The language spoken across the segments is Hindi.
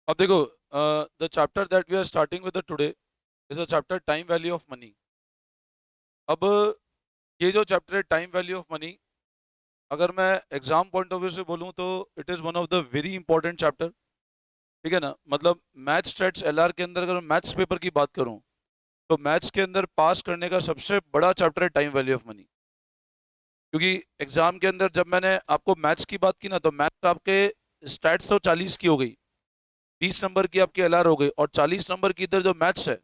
अब देखो, the chapter that we are starting with today is a chapter time value of money. अब ये जो चैप्टर है टाइम वैल्यू ऑफ मनी, अगर मैं एग्जाम पॉइंट ऑफ व्यू से बोलूं तो it is one of the very important chapter. ठीक है ना? मतलब मैथ्स स्टैट्स एलआर के अंदर अगर मैथ्स पेपर की बात करूं तो मैथ्स के अंदर पास करने का सबसे बड़ा चैप्टर है टाइम वैल्यू ऑफ मनी। क्योंकि एग्जाम के अंदर जब मैंने आपको मैथ्स की बात की ना, तो मैथ्स आपके स्टैट्स तो 40 की हो गई, 20 नंबर की आपकी एलआर हो गई, और 40 नंबर की इधर जो मैथ्स है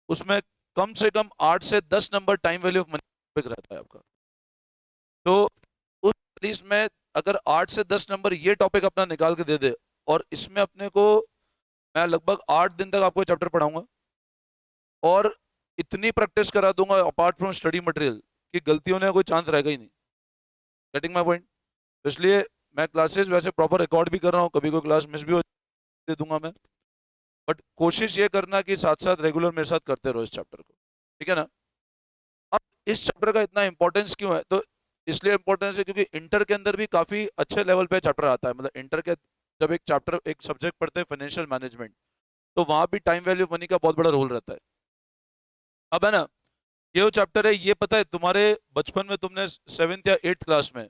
उसमें कम से कम 8 से 10 number time value of money रहता है आपका। तो उस 40 में अगर 8 से 10 नंबर ये टॉपिक अपना निकाल के दे दे, और इसमें अपने को मैं लगभग 8 दिन तक आपको चैप्टर पढ़ाऊंगा और इतनी प्रैक्टिस करा दूंगा अपार्ट फ्रॉम स्टडी मटेरियल कि गलतियों ने कोई चांस रहेगा ही नहीं। Getting my point? तो इसलिए मैं क्लासेस वैसे प्रॉपर रिकॉर्ड भी कर रहा हूँ, कभी कोई क्लास मिस भी हो दे दूंगा मैं, बट कोशिश ये करना कि साथ साथ रेगुलर मेरे साथ करते रहो इस चैप्टर को। ठीक है ना? अब इस चैप्टर का इतना इंपॉर्टेंस क्यों है? तो इसलिए इंपॉर्टेंस है क्योंकि इंटर के अंदर भी काफी अच्छे लेवल पे चैप्टर आता है। मतलब इंटर के जब एक चैप्टर एक सब्जेक्ट पढ़ते हैं फाइनेंशियल मैनेजमेंट, तो वहां भी टाइम वैल्यू मनी का बहुत बड़ा रोल रहता है। अब है ना, ये जो चैप्टर है, ये पता है तुम्हारे बचपन में तुमने 7th या 8th क्लास में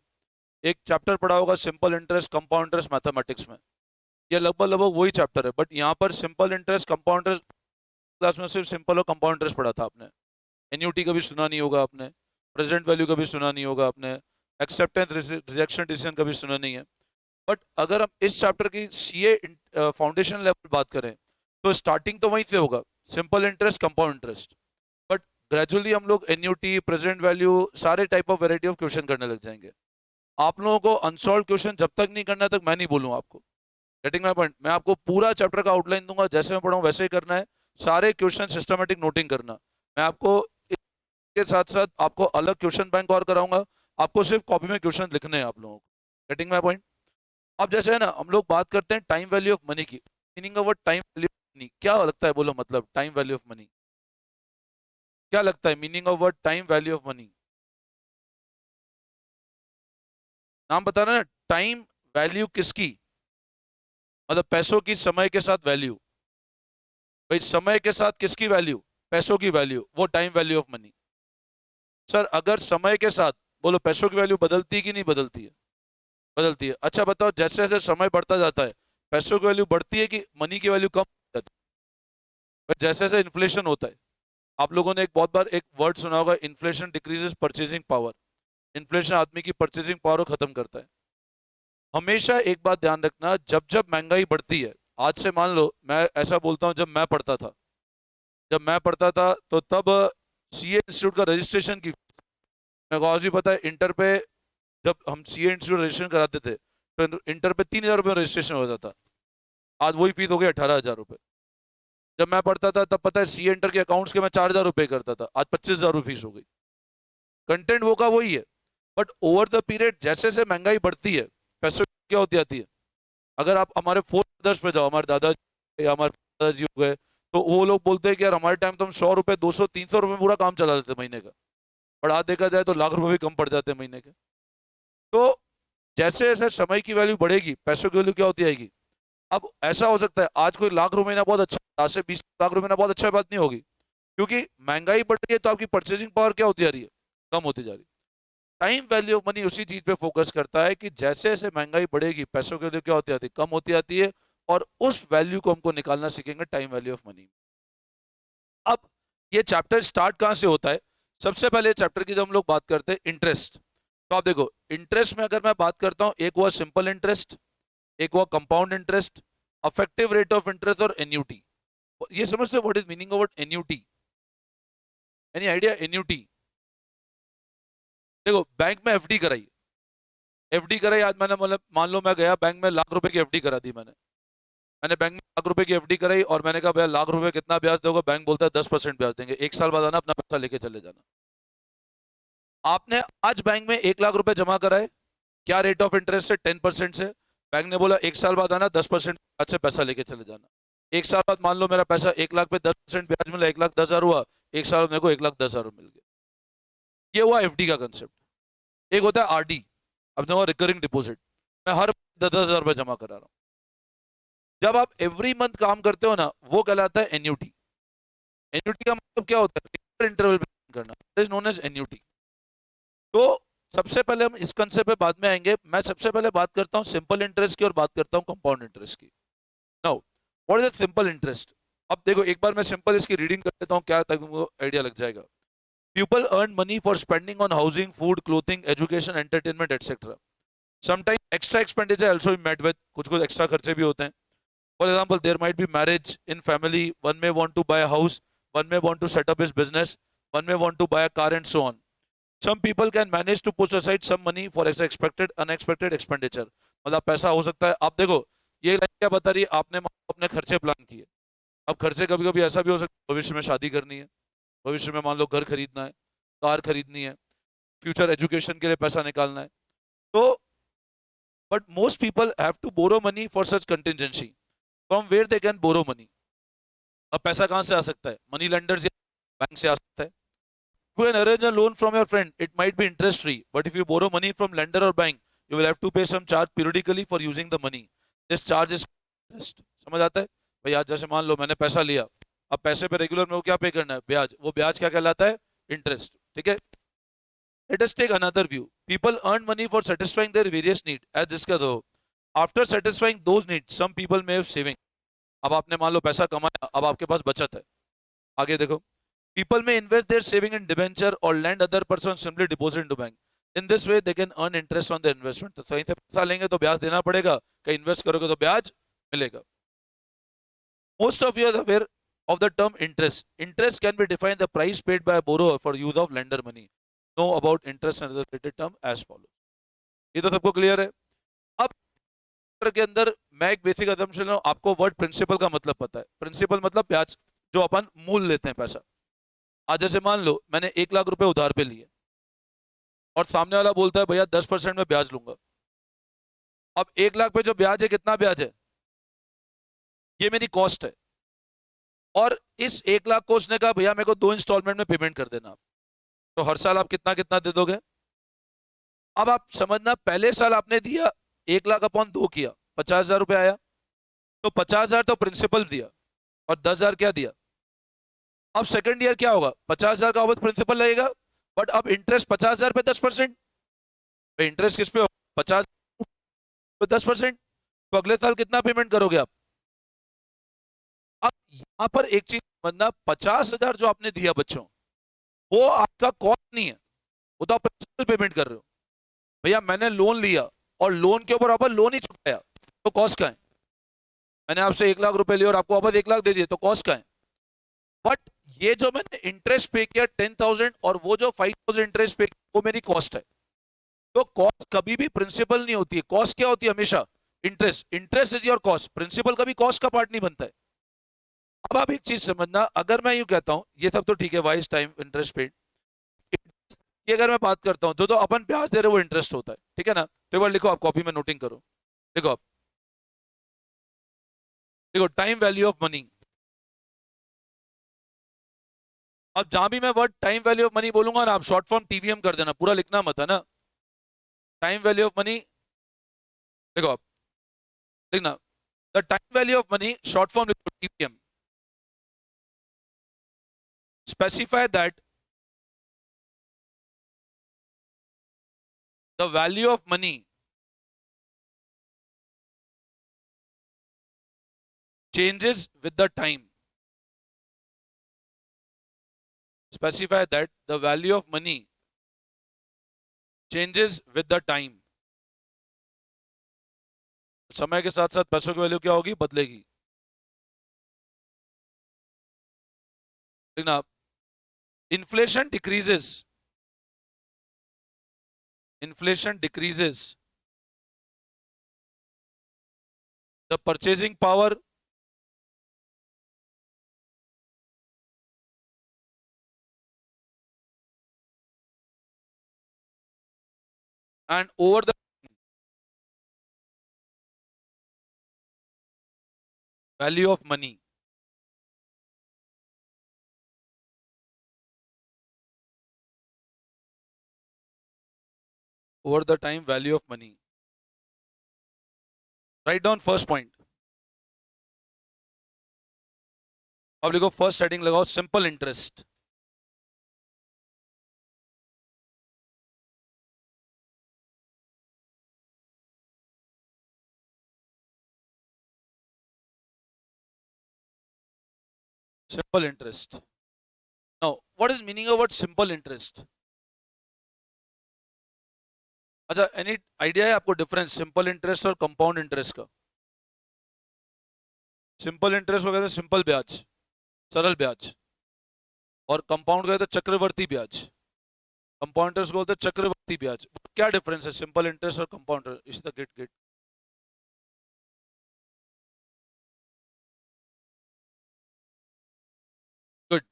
एक चैप्टर पढ़ा होगा, simple interest compound interest mathematics में। ये लगभग लगभग वही चैप्टर है, बट यहाँ पर simple interest compound interest class में सिर्फ सिंपल और कंपाउंड इंटरेस्ट पढ़ा था आपने। एन्यूटी कभी सुना नहीं होगा आपने, प्रेजेंट वैल्यू कभी सुना नहीं होगा आपने, एक्सेप्टेंस रिजेक्शन डिसीजन कभी सुना नहीं है। बट अगर हम इस चैप्टर की सीए फाउंडेशन लेवल बात करें तो स्टार्टिंग तो वहीं से होगा, simple interest compound interest. But gradually हम लोग एन्यूटी प्रेजेंट वैल्यू सारे type of variety of question करने लग जाएंगे। आप लोगों को अनसॉल्व क्वेश्चन जब तक नहीं करना तक मैं नहीं बोलूँ आपको। Getting my point? मैं आपको पूरा चैप्टर का आउटलाइन दूंगा, जैसे मैं पढ़ाऊँ वैसे ही करना है। सारे क्वेश्चन सिस्टमेटिक नोटिंग करना। मैं आपको के साथ साथ आपको अलग क्वेश्चन बैंक और कराऊंगा। आपको सिर्फ कॉपी में क्वेश्चन लिखने हैं आप लोगों को। Getting my point? अब जैसे है ना, हम लोग बात करते हैं टाइम वैल्यू ऑफ मनी की। Meaning of time value of money क्या लगता है? बोलो, मतलब टाइम वैल्यू ऑफ मनी क्या लगता है? Meaning of word time value of money, नाम बताना ना। टाइम वैल्यू किसकी? मतलब पैसों की समय के साथ वैल्यू। भाई समय के साथ किसकी वैल्यू? पैसों की वैल्यू, वो time value of money. Sir अगर समय के साथ, बोलो, पैसों की वैल्यू बदलती है कि नहीं बदलती है? बदलती है। अच्छा बताओ, जैसे जैसे समय बढ़ता जाता है पैसों की वैल्यू बढ़ती है कि मनी की वैल्यू कम हो जाती है? जैसे जैसे इन्फ्लेशन होता है, आप लोगों ने एक बहुत बार एक वर्ड सुना होगा, inflation decreases purchasing power. Inflation आदमी की परचेजिंग पावर को खत्म करता है। हमेशा एक बात ध्यान रखना, जब जब महंगाई बढ़ती है, आज से मान लो मैं ऐसा बोलता हूं, जब मैं पढ़ता था तो तब सीए इंस्टीट्यूट का रजिस्ट्रेशन की, मेरे को आज भी पता है, इंटर पे जब हम सीए इंस्टीट्यूट रजिस्ट्रेशन कराते थे तो इंटर पे 3,000 रुपये रजिस्ट्रेशन हो जाता। आज वही फीस हो गई 18,000 रुपये। जब मैं पढ़ता था तब पता है सीए इंटर के अकाउंट्स के मैं 4,000 रुपये करता था, आज 25,000 फीस हो गई। कंटेंट वो का वही है, बट ओवर द पीरियड जैसे जैसे महंगाई बढ़ती है पैसों की क्या होती आती है। अगर आप हमारे फोर्थ ब्रदर्स पे जाओ, हमारे दादाजी या हमारे दादाजी हो गए, तो वो लोग बोलते हैं कि यार हमारे टाइम तो हम 100 रुपए 200 300 रुपए पूरा काम चला देते महीने का। और आज देखा जाए तो लाख रुपए भी कम पड़ जाते हैं महीने के। तो जैसे जैसे समय की वैल्यू बढ़ेगी पैसों की वैल्यू क्या होती आएगी। अब ऐसा हो सकता है आज कोई लाख रुपए ना बहुत अच्छा, आज से 20 लाख रुपए ना बहुत अच्छा बात नहीं होगी, क्योंकि महंगाई बढ़ रही है तो आपकी परचेसिंग पावर क्या होती जा रही है? कम होती जा रही है। टाइम वैल्यू ऑफ मनी उसी चीज पे फोकस करता है कि जैसे जैसे महंगाई बढ़ेगी पैसों की वैल्यू क्या होती आती है? कम होती आती है। और उस वैल्यू को हमको निकालना सीखेंगे टाइम वैल्यू ऑफ मनी। अब ये चैप्टर स्टार्ट कहां से होता है? सबसे पहले चैप्टर की जब हम लोग बात करते हैं इंटरेस्ट, तो आप देखो इंटरेस्ट में अगर मैं बात करता हूं, एक हुआ सिंपल इंटरेस्ट, एक हुआ compound interest, affective rate of interest और एन्यूटी। ये समझते हो what is meaning of annuity? Any idea annuity? देखो बैंक में एफडी कराई, एफडी कराई, आज मैंने मतलब मान लो मैं गया बैंक में, लाख रुपए की एफडी करा दी मैंने। मैंने बैंक में लाख रुपए की एफडी कराई और मैंने कहा भैया लाख रुपए कितना ब्याज दोगे? बैंक बोलता है 10% ब्याज देंगे, 1 साल बाद आना अपना पैसा लेके चले जाना। आपने आज बैंक में 1 लाख रुपए जमा कराए, क्या रेट ऑफ इंटरेस्ट से? 10% से। बैंक ने बोला 1 साल बाद आना 10% ब्याज से पैसा लेके चले जाना। 1 साल बाद मान लो मेरा पैसा 1 लाख पे 10% ब्याज मिला, 1,10,000 हुआ। 1 साल में मेरे को 1,10,000 मिल गया। ये हुआ एफडी का कंसेप्ट। एक होता है आरडी, अब देखो रिकरिंग डिपॉजिट, मैं हर 10,000 रुपए जमा करा रहा हूँ। जब आप एवरी मंथ काम करते हो ना, वो कहलाता है एन्यूटी। एन्यूटी का मतलब क्या होता है? इंटरवल पे करना, इज नोन एज एन्यूटी। तो सबसे पहले हम इस कंसेप्ट पे बाद में आएंगे। मैं सबसे पहले बात करता हूँ सिंपल इंटरेस्ट की और बात करता हूँ कंपाउंड इंटरेस्ट की। Now what is simple interest? अब देखो, एक बार मैं सिंपल इसकी रीडिंग कर लेता हूँ, क्या तक तुमको आइडिया लग जाएगा। People earn money for spending on housing, food, clothing, education, entertainment etcetera. Sometime extra expenditure also met with, कुछ कुछ एक्स्ट्रा खर्चे भी होते हैं। For example, there might be marriage in family, one may want to buy a house, one may want to set up his business, one may want to buy a car and so on. Some people can manage to push aside some money for expected unexpected expenditure। मतलब पैसा हो सकता है, आप देखो ये लाइन क्या बता रही है, आपने अपने खर्चे प्लान किए। अब खर्चे कभी कभी ऐसा भी हो सकता है, भविष्य में शादी करनी है, भविष्य में मान लो घर खरीदना है, कार खरीदनी है, फ्यूचर एजुकेशन के लिए पैसा निकालना है। तो but most people have to borrow money for such contingency. From where they can borrow money? अब पैसा कहाँ से आ सकता है? मनी लेंडर्स या बैंक से आ सकता है। You can arrange a loan from your friend. It might be interest free, but if you borrow money from lender or bank, you will have to pay some charge periodically for using the money. This charge is interest। समझ आता है भाई? आज जैसे मान लो मैंने पैसा लिया, अब पैसे पे रेगुलर में वो क्या पे करना है? ब्याज। वो ब्याज क्या कहलाता है? इंटरेस्ट। ठीक है। Let us take another view. People earn money for satisfying their various needs, as discussed हो। After satisfying those needs, some people may have saving। अब आपने मान लो पैसा कमाया, अब आपके पास बचत है। आगे देखो, people may invest their saving in debenture or lend other person simply deposit into bank। In this way they can earn interest on their investment। तो कहीं से पैसा लेंगे तो ब्याज देना पड़ेगा, कहीं इन्वेस्ट करोगे तो ब्याज मिलेगा। Most of you are aware of the term interest। Interest can be defined the price paid by a borrower for use of lender money। Know about interest and other related term as follows। ये तो सबको क्लियर है। अब के अंदर मैं एक बेसिक assumption लूं, आपको वर्ड प्रिंसिपल का मतलब पता है। प्रिंसिपल मतलब ब्याज, जो अपन मूल लेते हैं पैसा। आज जैसे मान लो मैंने 1 लाख रुपए उधार पे लिए और सामने वाला बोलता है भैया 10% में ब्याज लूंगा। अब 1 लाख पे जो ब्याज है, कितना ब्याज है? ये मेरी कॉस्ट है। और इस 1 लाख को उसने कहा भैया मेरे को 2 इंस्टॉलमेंट में पेमेंट कर देना। तो हर साल आप कितना कितना दे दोगे? अब आप समझना, पहले साल आपने दिया 1 लाख अपॉन 2 किया, 50,000 रुपये आया। तो 50,000 तो प्रिंसिपल दिया और 10,000 क्या दिया? अब सेकंड ईयर क्या होगा? 50,000 का वापस प्रिंसिपल लगेगा, बट अब इंटरेस्ट 50,000 पे 10%। इंटरेस्ट किस पे? 50 पे 10%। तो अगले साल कितना पेमेंट करोगे आप? अब यहां पर एक चीज समझना, 50,000 जो आपने दिया बच्चों, वो आपका कॉस्ट नहीं है, वो तो आप प्रिंसिपल पेमेंट कर रहे हो। भैया मैंने लोन लिया और लोन के ऊपर वापस लोन ही चुकाया, तो कॉस्ट का है? मैंने आपसे 1 लाख रुपए लिए और आपको वापस 1 लाख दे दिए, तो कॉस्ट का है? बट ये जो मैंने इंटरेस्ट पे किया 10,000 और वो जो 5,000 इंटरेस्ट पे किया, वो मेरी कॉस्ट है। तो कॉस्ट कभी भी प्रिंसिपल नहीं होती है। कॉस्ट क्या होती है? हमेशा interest. Interest is your cost, principal कभी कॉस्ट का पार्ट नहीं बनता है। अब आप एक चीज समझना, अगर मैं यूं कहता हूं ये सब तो ठीक है, वाइज टाइम इंटरेस्ट पेड, ये अगर मैं बात करता हूं तो अपन ब्याज दे रहे, वो इंटरेस्ट होता है। ठीक है ना? तो एक बार लिखो, आप कॉपी में नोटिंग करो। देखो आप, देखो टाइम वैल्यू ऑफ मनी। अब जहां भी मैं word time value of money बोलूंगा ना, आप शॉर्ट फॉर्म टीवीएम कर देना, पूरा लिखना मत, है ना? टाइम वैल्यू ऑफ मनी, देखो आप लिखना, the time value of money, short form लिखो TVM. Specify that the value of money changes with the time। Specify that the value of money changes with the time। समय के साथ साथ पैसों की वैल्यू क्या होगी? बदलेगी। ना, inflation decreases, inflation decreases the purchasing power and over the value of money। Over the time value of money। Write down first point। अब लिखो फर्स्ट हेडिंग लगाओ simple interest. Simple interest. Now what is meaning of word simple interest? अच्छा, एनी आइडिया है आपको डिफरेंस सिंपल इंटरेस्ट और कंपाउंड इंटरेस्ट का? सिंपल इंटरेस्ट को कहते हैं सिंपल ब्याज, सरल ब्याज, और कंपाउंड कहते हैं चक्रवर्ती ब्याज। कंपाउंड इंटरेस्ट को बोलते हैं चक्रवर्ती ब्याज। क्या डिफरेंस है सिंपल इंटरेस्ट और कंपाउंड इंटरेस्ट? इस द गेट गेट गुड।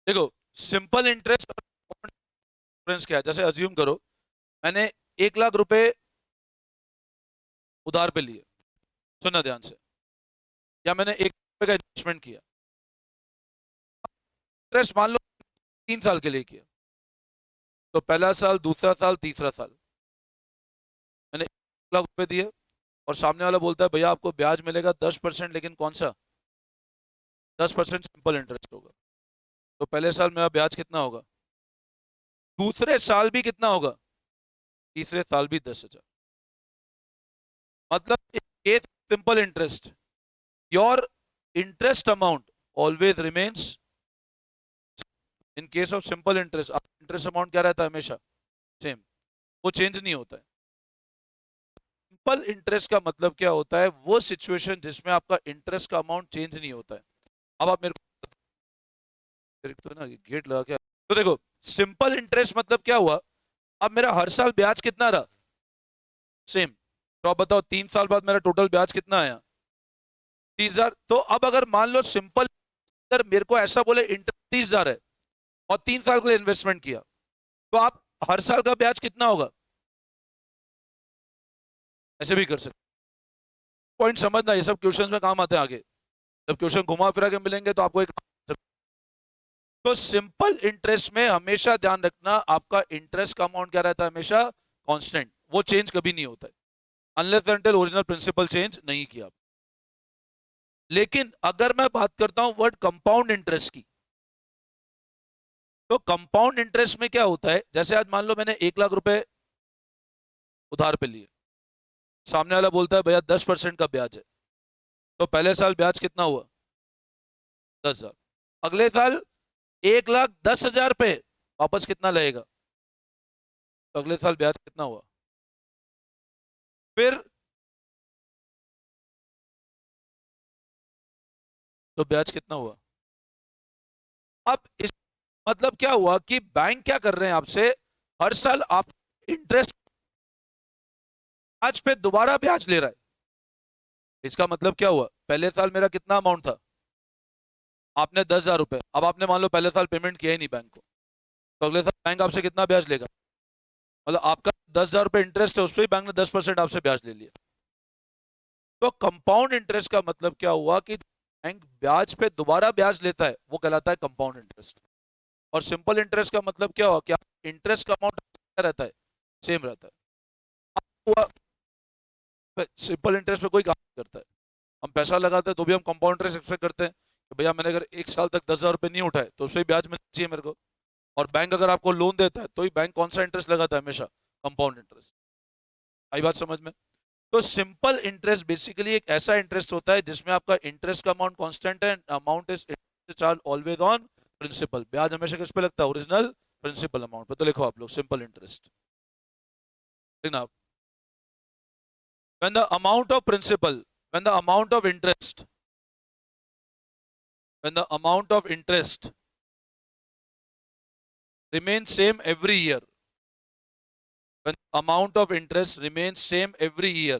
देखो, सिंपल इंटरेस्ट और कंपाउंड डिफरेंस क्या है? जैसे अज्यूम करो मैंने 1 लाख रुपए उधार पे लिए, सुनना ध्यान से, या मैंने 1 लाख रुपए का इन्वेस्टमेंट किया, इंटरेस्ट मान लो 3 साल के लिए किया, तो पहला साल, दूसरा साल, तीसरा साल मैंने 1 लाख रुपए दिए, और सामने वाला बोलता है भैया आपको ब्याज मिलेगा 10%, लेकिन कौन सा? 10% सिंपल इंटरेस्ट होगा। तो पहले साल मेरा ब्याज कितना होगा? दूसरे साल भी कितना होगा? तीसरे साल भी 10,000। मतलब case simple interest, your interest amount always remains. In case of simple interest interest amount क्या रहता है? हमेशा सेम, वो चेंज नहीं होता है। सिंपल इंटरेस्ट का मतलब क्या होता है? वो सिचुएशन जिसमें आपका इंटरेस्ट का अमाउंट चेंज नहीं होता है। अब आप मेरे को तो ना गेट लगा के, तो देखो सिंपल इंटरेस्ट मतलब क्या हुआ? अब मेरा हर साल ब्याज कितना रहा? सेम। तो आप बताओ 3 साल बाद मेरा टोटल ब्याज कितना आया? 30,000। तो अब अगर मान लो सिंपल, अगर मेरे को ऐसा बोले इंटरेस्ट 30,000 है और 3 साल के लिए इन्वेस्टमेंट किया, तो आप हर साल का ब्याज कितना होगा? ऐसे भी कर सकते। पॉइंट समझना, ये सब क्वेश्चंस में काम आते हैं आगे, जब क्वेश्चन घुमा फिरा के मिलेंगे तो आपको एक। तो सिंपल इंटरेस्ट में हमेशा ध्यान रखना आपका इंटरेस्ट का अमाउंट क्या रहता है? हमेशा कांस्टेंट, वो चेंज कभी नहीं होता है unless until original principal change नहीं किया। लेकिन अगर मैं बात करता हूं वर्ड कंपाउंड इंटरेस्ट की, तो कंपाउंड इंटरेस्ट में क्या होता है? जैसे आज मान लो मैंने 1 लाख रुपए उधार पे लिए, सामने वाला बोलता है भैया 10% का ब्याज है, तो पहले साल ब्याज कितना हुआ? 10,000। अगले साल 1,10,000 पे वापस कितना लगेगा? तो अगले साल ब्याज कितना हुआ? फिर तो ब्याज कितना हुआ? अब इस मतलब क्या हुआ कि बैंक क्या कर रहे हैं आपसे? हर साल आप इंटरेस्ट ब्याज पे दोबारा ब्याज ले रहा है। इसका मतलब क्या हुआ? पहले साल मेरा कितना अमाउंट था? आपने 10,000 रुपए, अब आपने मान लो पहले साल पेमेंट किया ही नहीं बैंक को, तो अगले साल बैंक आपसे कितना ब्याज लेगा? मतलब आपका 10,000 रुपए इंटरेस्ट है, उस पर बैंक ने 10% आपसे ब्याज ले लिया। तो कंपाउंड इंटरेस्ट का मतलब क्या हुआ कि बैंक ब्याज पे दोबारा ब्याज लेता है, वो कहलाता है कंपाउंड इंटरेस्ट। और सिंपल इंटरेस्ट का मतलब क्या हुआ? क्या इंटरेस्ट का अमाउंट रहता है? सेम रहता है। सिंपल इंटरेस्ट पे कोई काम नहीं करता है। हम पैसा लगाते हैं तो भी हम कंपाउंड इंटरेस्ट एक्सपेक्ट करते हैं कि भैया मैंने अगर 1 साल तक 10,000 रुपए नहीं उठाए तो उससे ब्याज मिलना चाहिए मेरे को। और बैंक अगर आपको लोन देता है तो ही बैंक कौन सा इंटरेस्ट लगाता है? हमेशा कंपाउंड इंटरेस्ट। आई बात समझ में? तो सिंपल इंटरेस्ट बेसिकली एक ऐसा इंटरेस्ट होता है जिसमें आपका इंटरेस्ट का अमाउंट कांस्टेंट है, amount is charge always on principal. ब्याज हमेशा किस पे लगता है? ओरिजिनल प्रिंसिपल अमाउंट पे। तो लिखो आप लोग सिंपल इंटरेस्ट। देखना, when the amount of principal, when the amount of interest, when the amount of interest remains same every year, when the amount of interest remains same every year,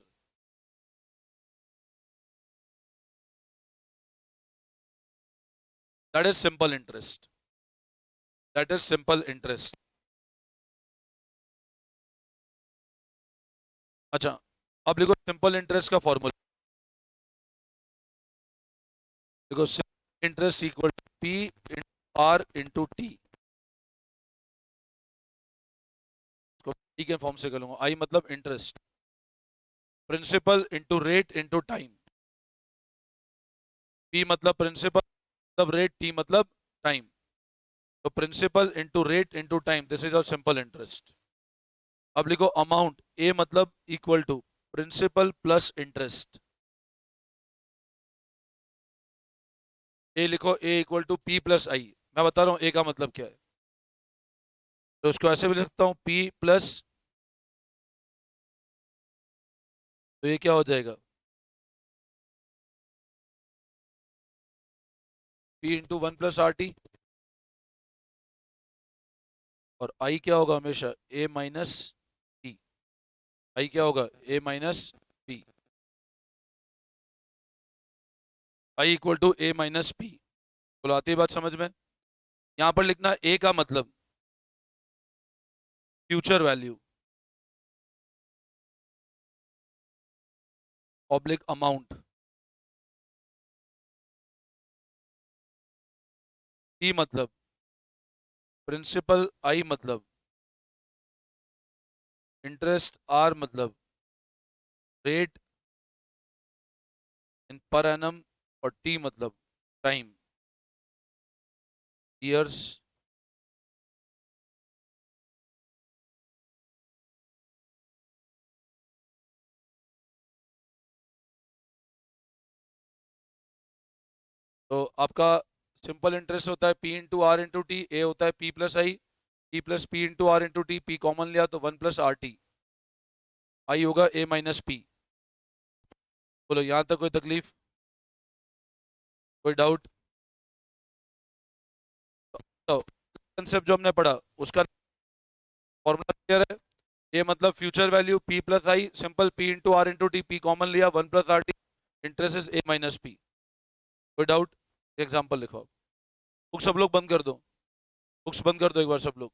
that is simple interest. That is simple interest. अच्छा, अब लिखो सिंपल इंटरेस्ट का फॉर्मूला। देखो simple interest equal to P R into T. इसको टी के फॉर्म से कर लूंगा। आई मतलब interest, principal into rate into time. P मतलब प्रिंसिपल, मतलब रेट, टी मतलब टाइम, तो principal into rate into time, this is or simple interest. अब लिखो अमाउंट, ए मतलब equal to principal plus interest. A लिखो, A equal to P plus I. मैं बता रहा हूं ए का मतलब क्या है, तो इसको ऐसे भी लिख सकता हूं पी प्लस, तो ये क्या हो जाएगा, P into one plus R T. और आई क्या होगा हमेशा, ए माइनस पी। आई क्या होगा, A minus P. I equal to A minus P. बोलो आती है बात समझ में। यहां पर लिखना ए का मतलब फ्यूचर वैल्यू ऑब्लिक अमाउंट, ई मतलब प्रिंसिपल, आई मतलब इंटरेस्ट, आर मतलब रेट इन पर एनम, और टी मतलब टाइम, ईयर्स। तो आपका सिंपल इंटरेस्ट होता है P into R into T, A होता है P plus I, P plus P into R into T, P common लिया तो one plus R T, I होगा ए माइनस पी। बोलो यहां तक कोई तकलीफ, कोई डाउट? तो कंसेप्ट जो हमने पढ़ा उसका फॉर्मूला क्लियर है। ये मतलब future value P plus I, simple P into R into T, P common लिया one plus R T, interest is A minus P. कोई डाउट? एग्जाम्पल लिखो। बुक सब लोग बंद कर दो, बुक्स बंद कर दो एक बार सब लोग।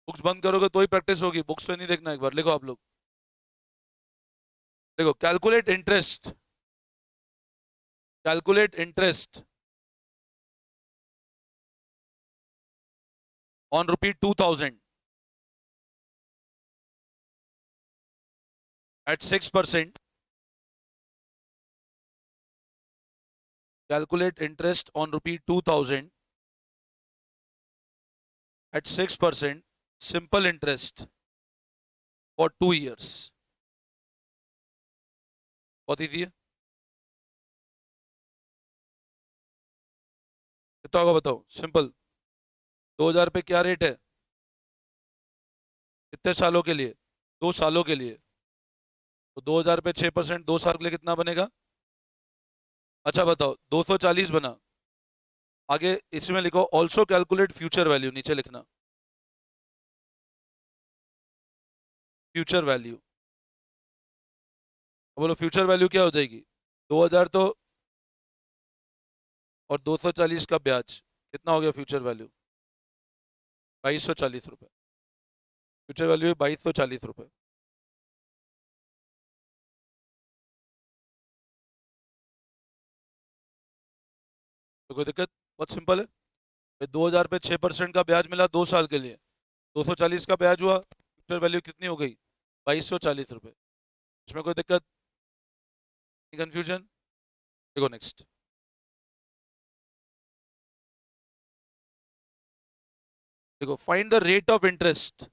बुक्स बंद करोगे तो ही प्रैक्टिस होगी, बुक्स पे नहीं देखना। एक बार लिखो आप लोग, देखो calculate interest, calculate interest on rupee 2000 at 6%. Calculate interest on rupee 2000 at 6% simple interest for 2 years. बहुत ईजी है। कितना होगा बताओ, सिंपल। 2000 पे क्या रेट है, कितने सालों के लिए, 2 सालों के लिए। तो 2000 पे 6%, 2 साल के लिए कितना बनेगा? अच्छा बताओ, 240 बना। आगे इसमें लिखो ऑल्सो कैलकुलेट फ्यूचर वैल्यू, नीचे लिखना फ्यूचर वैल्यू। बोलो फ्यूचर वैल्यू क्या हो जाएगी, 2000 तो, और 240 का ब्याज, कितना हो गया फ्यूचर वैल्यू, 2240 रुपए। फ्यूचर वैल्यू है 2240 रुपए। तो कोई दिक्कत? बहुत सिंपल है। 2000 पे 6% का ब्याज मिला 2 साल के लिए, 240 का ब्याज हुआ, फ्यूचर वैल्यू कितनी हो गई, 2240 रुपए। इसमें कोई दिक्कत, कंफ्यूजन? देखो नेक्स्ट, देखो find the rate of interest,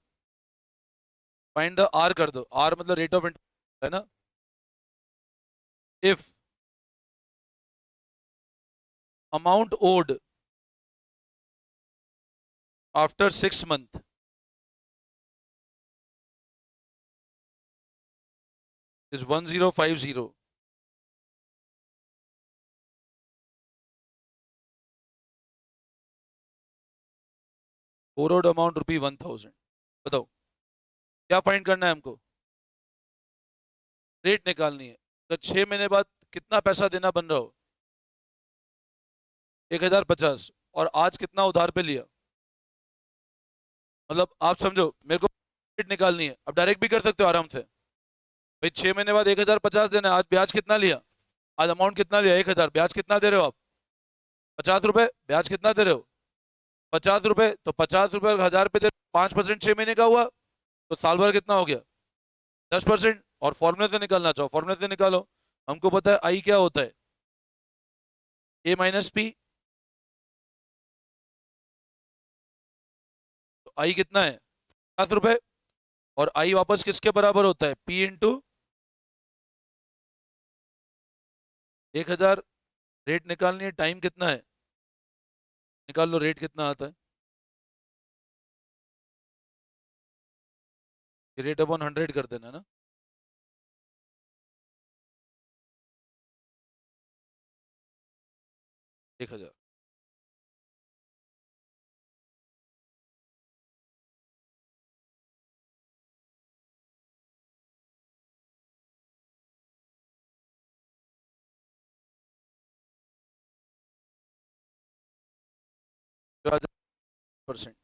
find the R कर दो, आर मतलब रेट ऑफ इंटरेस्ट है ना। If amount owed after 6 month is 1050, borrowed amount rupee 1000। बताओ क्या फाइंड करना है हमको, रेट निकालनी है। तो 6 महीने बाद कितना पैसा देना बन रहा हो, 1050, और आज कितना उधार पे लिया। मतलब आप समझो, मेरे को रेट निकालनी है, अब डायरेक्ट भी कर सकते हो आराम से। भाई 6 महीने बाद 1050 देना है, आज ब्याज कितना लिया, आज अमाउंट कितना लिया 1000, ब्याज कितना दे रहे हो आप, 50 रुपए। ब्याज कितना दे रहे हो, 50 रुपए। तो 50 रुपए और 1000 पे दे, 5% 6 महीने का हुआ, तो साल भर कितना हो गया, 10%। और फॉर्मूले से निकालना चाहो, फॉर्मूले से निकालो। हमको पता है आई क्या होता है, ए माइनस पी, तो आई कितना है 7 रुपए, और आई वापस किसके बराबर होता है पी इंटू 1000। रेट निकालनी है, टाइम कितना है, निकाल लो रेट कितना आता है, रेट अपॉन 100 कर देना ना, 1000। %,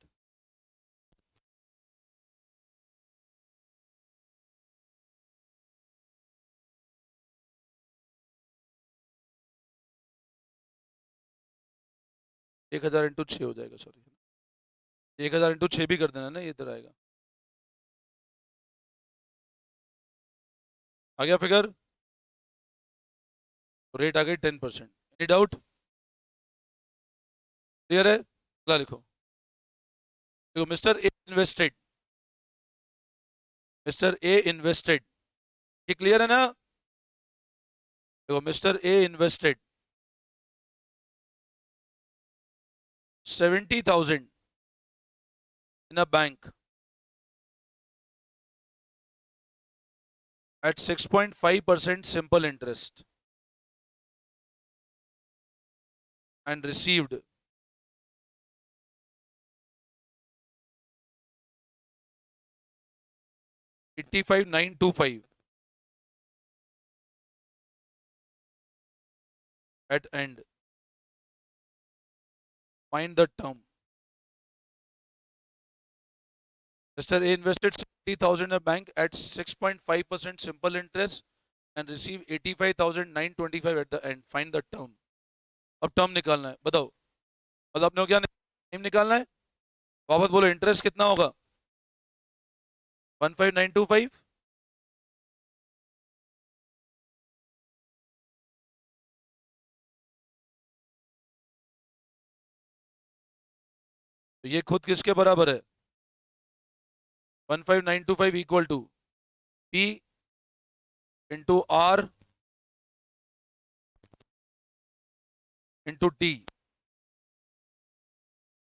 1000 इंटू 6 हो जाएगा, सॉरी 1000 इंटू 6 भी कर देना ना, ये इधर आएगा। आ गया फिगर, रेट आ गई 10%। एनी डाउट, क्लियर है, अगला लिखो। देखो mister A invested, mister A invested, ये क्लियर है ना। देखो mister A invested 70,000 in a bank at 6.5% simple interest and received 85,925 at end. Find the term. Mr. A invested 70,000 in a bank at 6.5% simple interest and received 85,925 at the end. Find the term. अब टर्म निकालना है, बताओ, मतलब अपने को क्या टाइम निकालना है, वापस बोलो इंटरेस्ट कितना होगा 15,925, तो ये खुद किसके बराबर है 15,925 equal to P into R into T.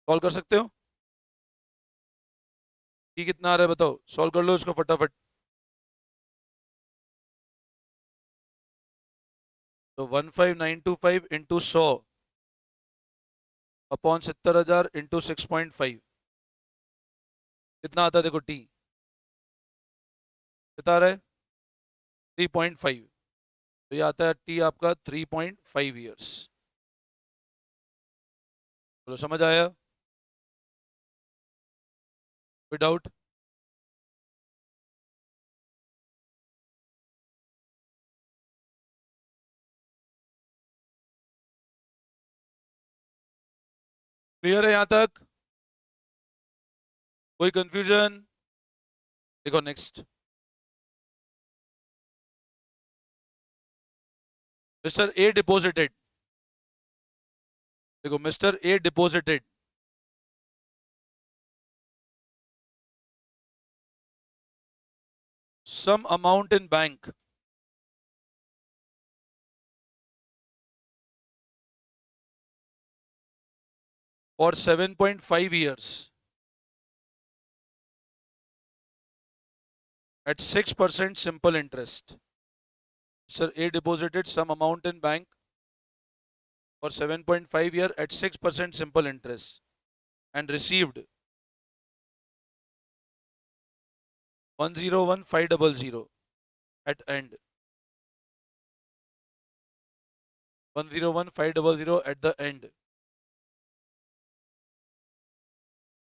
Solve कर सकते हो, टी कितना आ रहा है बताओ, सॉल्व कर लो इसको फटाफट। तो 15,925 इंटू 100 अपॉन 70,000 इंटू 6.5 कितना आता है, देखो टी कितना आ रहा है 3.5, तो ये आता है टी आपका 3.5 ईयर्स। चलो समझ आया, कोई डाउट। क्लियर है यहां तक, कोई कंफ्यूजन। देखो नेक्स्ट, मिस्टर ए डिपॉजिटेड, देखो mister A deposited some amount in bank for 7.5 years at 6% simple interest. Sir A deposited some amount in bank for 7.5 year at 6% simple interest and received 101,500 at end. 101,500 at the end.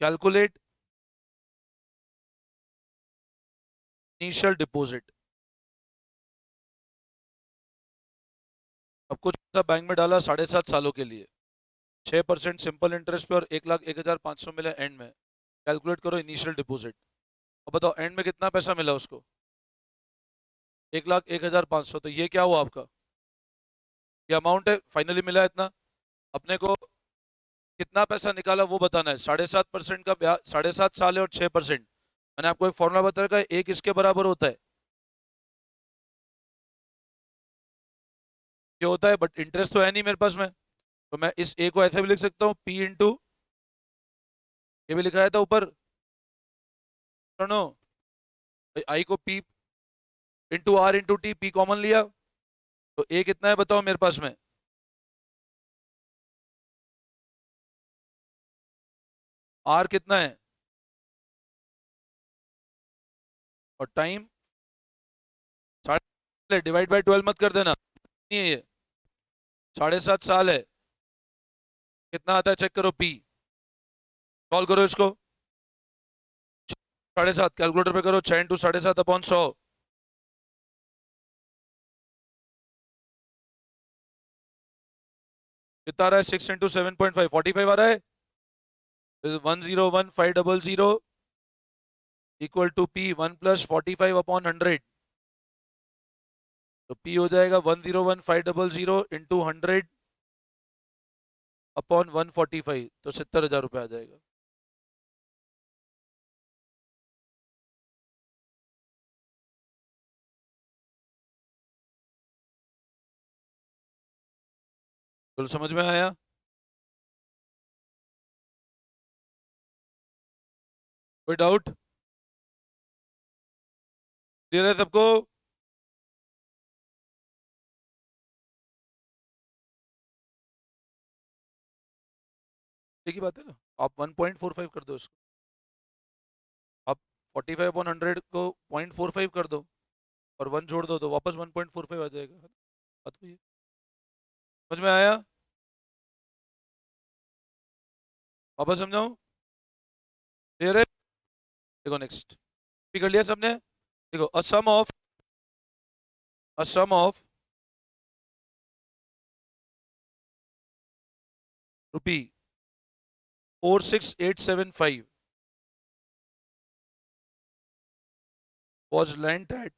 Calculate initial deposit. अब कुछ पैसा बैंक में डाला 7.5 सालों के लिए 6% सिंपल इंटरेस्ट पे और 1,01,500 मिला एंड में। कैलकुलेट करो इनिशियल डिपॉजिट। अब बताओ एंड में कितना पैसा मिला उसको 1,01,500, तो ये क्या हुआ आपका, ये अमाउंट है फाइनली मिला इतना, अपने को कितना पैसा निकाला वो बताना है। 7.5% का ब्याज, 7.5 साल है और 6%। मैंने आपको एक फॉर्मूला बता रखा है, एक इसके बराबर होता है, ये होता है, बट इंटरेस्ट तो है नहीं मेरे पास में, तो मैं इस ए को ऐसे भी लिख सकता हूँ, पी इंटू, ये भी लिखा है था ऊपर, सुनो, आई को P into R into T, P common लिया, तो ए कितना है बताओ मेरे पास में, आर कितना है, और टाइम, साढ़े, डिवाइड बाय 12 मत कर देना, नहीं है ये, 7.5 साल है, कितना आता है चेक करो, पी, सॉल्व करो इसको, 7.5 कैलकुलेटर पे करो, 6 इंटू 7.5/100, कितना आ रहा है, 6 इंटू 7.5, 45 आ रहा है, 101,500 इक्वल टू पी 1 प्लस 45/100, तो पी हो जाएगा 101,500 इंटू 100/145, तो 70,000 रुपये आ जाएगा। तो समझ में आया? कोई डाउट? क्लियर है सबको? एक ही बात है ना, आप 1.45 कर दो इसको, आप 45/100 को 0.45 कर दो और 1 जोड़ दो तो वापस 1.45 आ जाएगा, बात वही है। समझ में आया? वापस समझाऊं? क्लियर है? देखो नेक्स्ट, कर लिया सबने? देखो, अ सम of rupee 46875 was lent at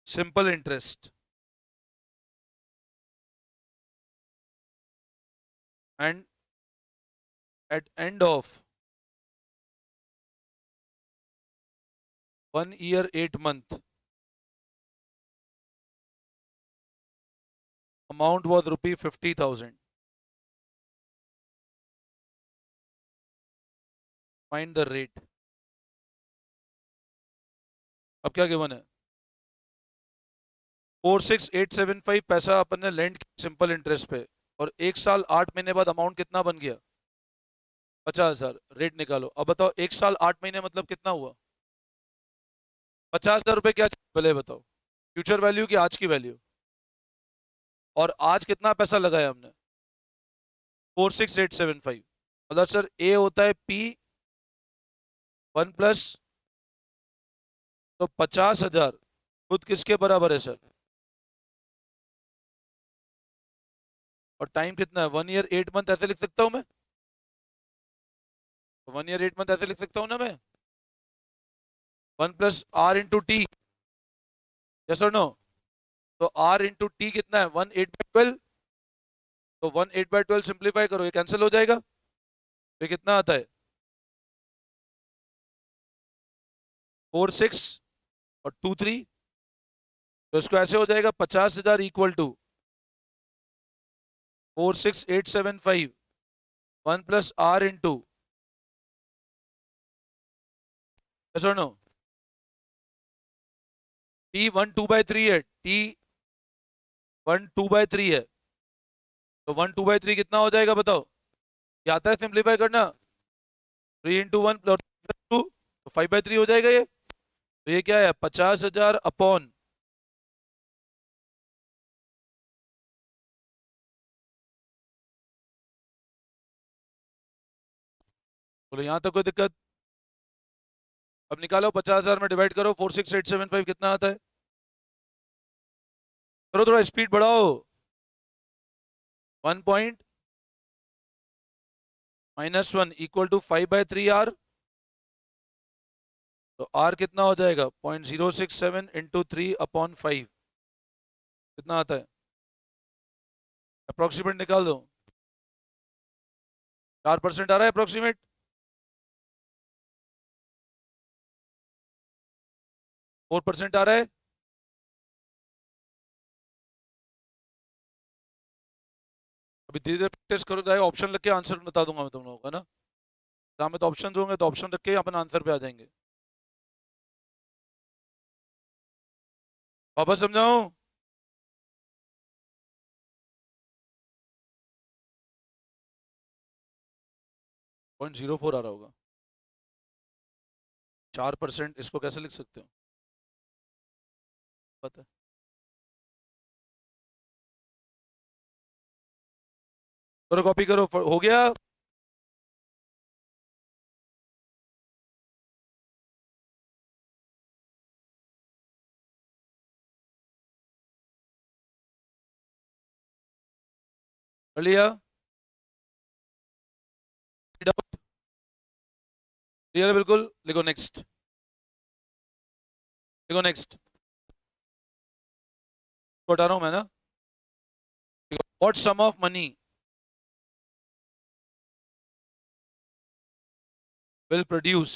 simple interest and at end of 1 year 8 month amount was rupee 50,000. Find the rate. अब क्या गिवन है? 46875 पैसा अपन ने लेंड सिंपल इंटरेस्ट पे, और 1 साल 8 महीने बाद अमाउंट कितना बन गया? 50,000। रेट निकालो। अब बताओ 1 साल 8 महीने मतलब कितना हुआ? 50,000 रुपए। क्या पहले बताओ, फ्यूचर वैल्यू की आज की वैल्यू, और आज कितना पैसा लगाया हमने? 46875। मतलब सर ए होता है पी 1 प्लस, तो 50,000 खुद किसके बराबर है सर? और टाइम कितना है? 1 ईयर 8 मंथ, ऐसे लिख सकता हूं मैं? 1 ईयर 8 मंथ ऐसे लिख सकता हूं ना मैं? 1 plus R into T, yes और नो? तो आर इंटू टी कितना है? 1/8/12। तो 1/8/12 सिंप्लीफाई करो, ये कैंसिल हो जाएगा, तो ये कितना आता है? 4 6 और 2 3, तो इसको ऐसे हो जाएगा 50,000 equal to 46875 1 plus R into, yes और नो? टी 1/2/3 है, टी 1/2/3 है, तो 1/2/3 कितना हो जाएगा बताओ? ये आता है सिंप्लीफाई करना, 3 × 1 प्लस 2, तो 5/3 हो जाएगा ये। तो ये क्या है? 50,000 अपॉन, बोलो यहां तक कोई दिक्कत? अब निकालो, 50,000 में डिवाइड करो 46875 कितना आता है? करो थोड़ा स्पीड बढ़ाओ। 1 पॉइंट -1 इक्वल टू 5/3 आर, तो आर कितना हो जाएगा? 0.067 इंटू 3/5, कितना आता है? अप्रोक्सीमेट निकाल दो। 4% आ रहा है अप्रोक्सीमेट। फोर परसेंट आ रहा है। अभी धीरे धीरे प्रैक्टिस करो, जाएगा ऑप्शन लिख के आंसर बता दूंगा मैं तुम लोगों को, है ना। जहाँ में तो ऑप्शन दूंगे तो ऑप्शन रख के अपन आंसर पे आ जाएंगे। वापस समझाऊं? 0.04 आ रहा होगा। 4% इसको कैसे लिख सकते हो पता है? करो कॉपी करो, हो गया। कर लिया? क्लियर है बिल्कुल? लिखो नेक्स्ट। लिखो नेक्स्ट। बता रहा हूं मैं ना। What sum of money will produce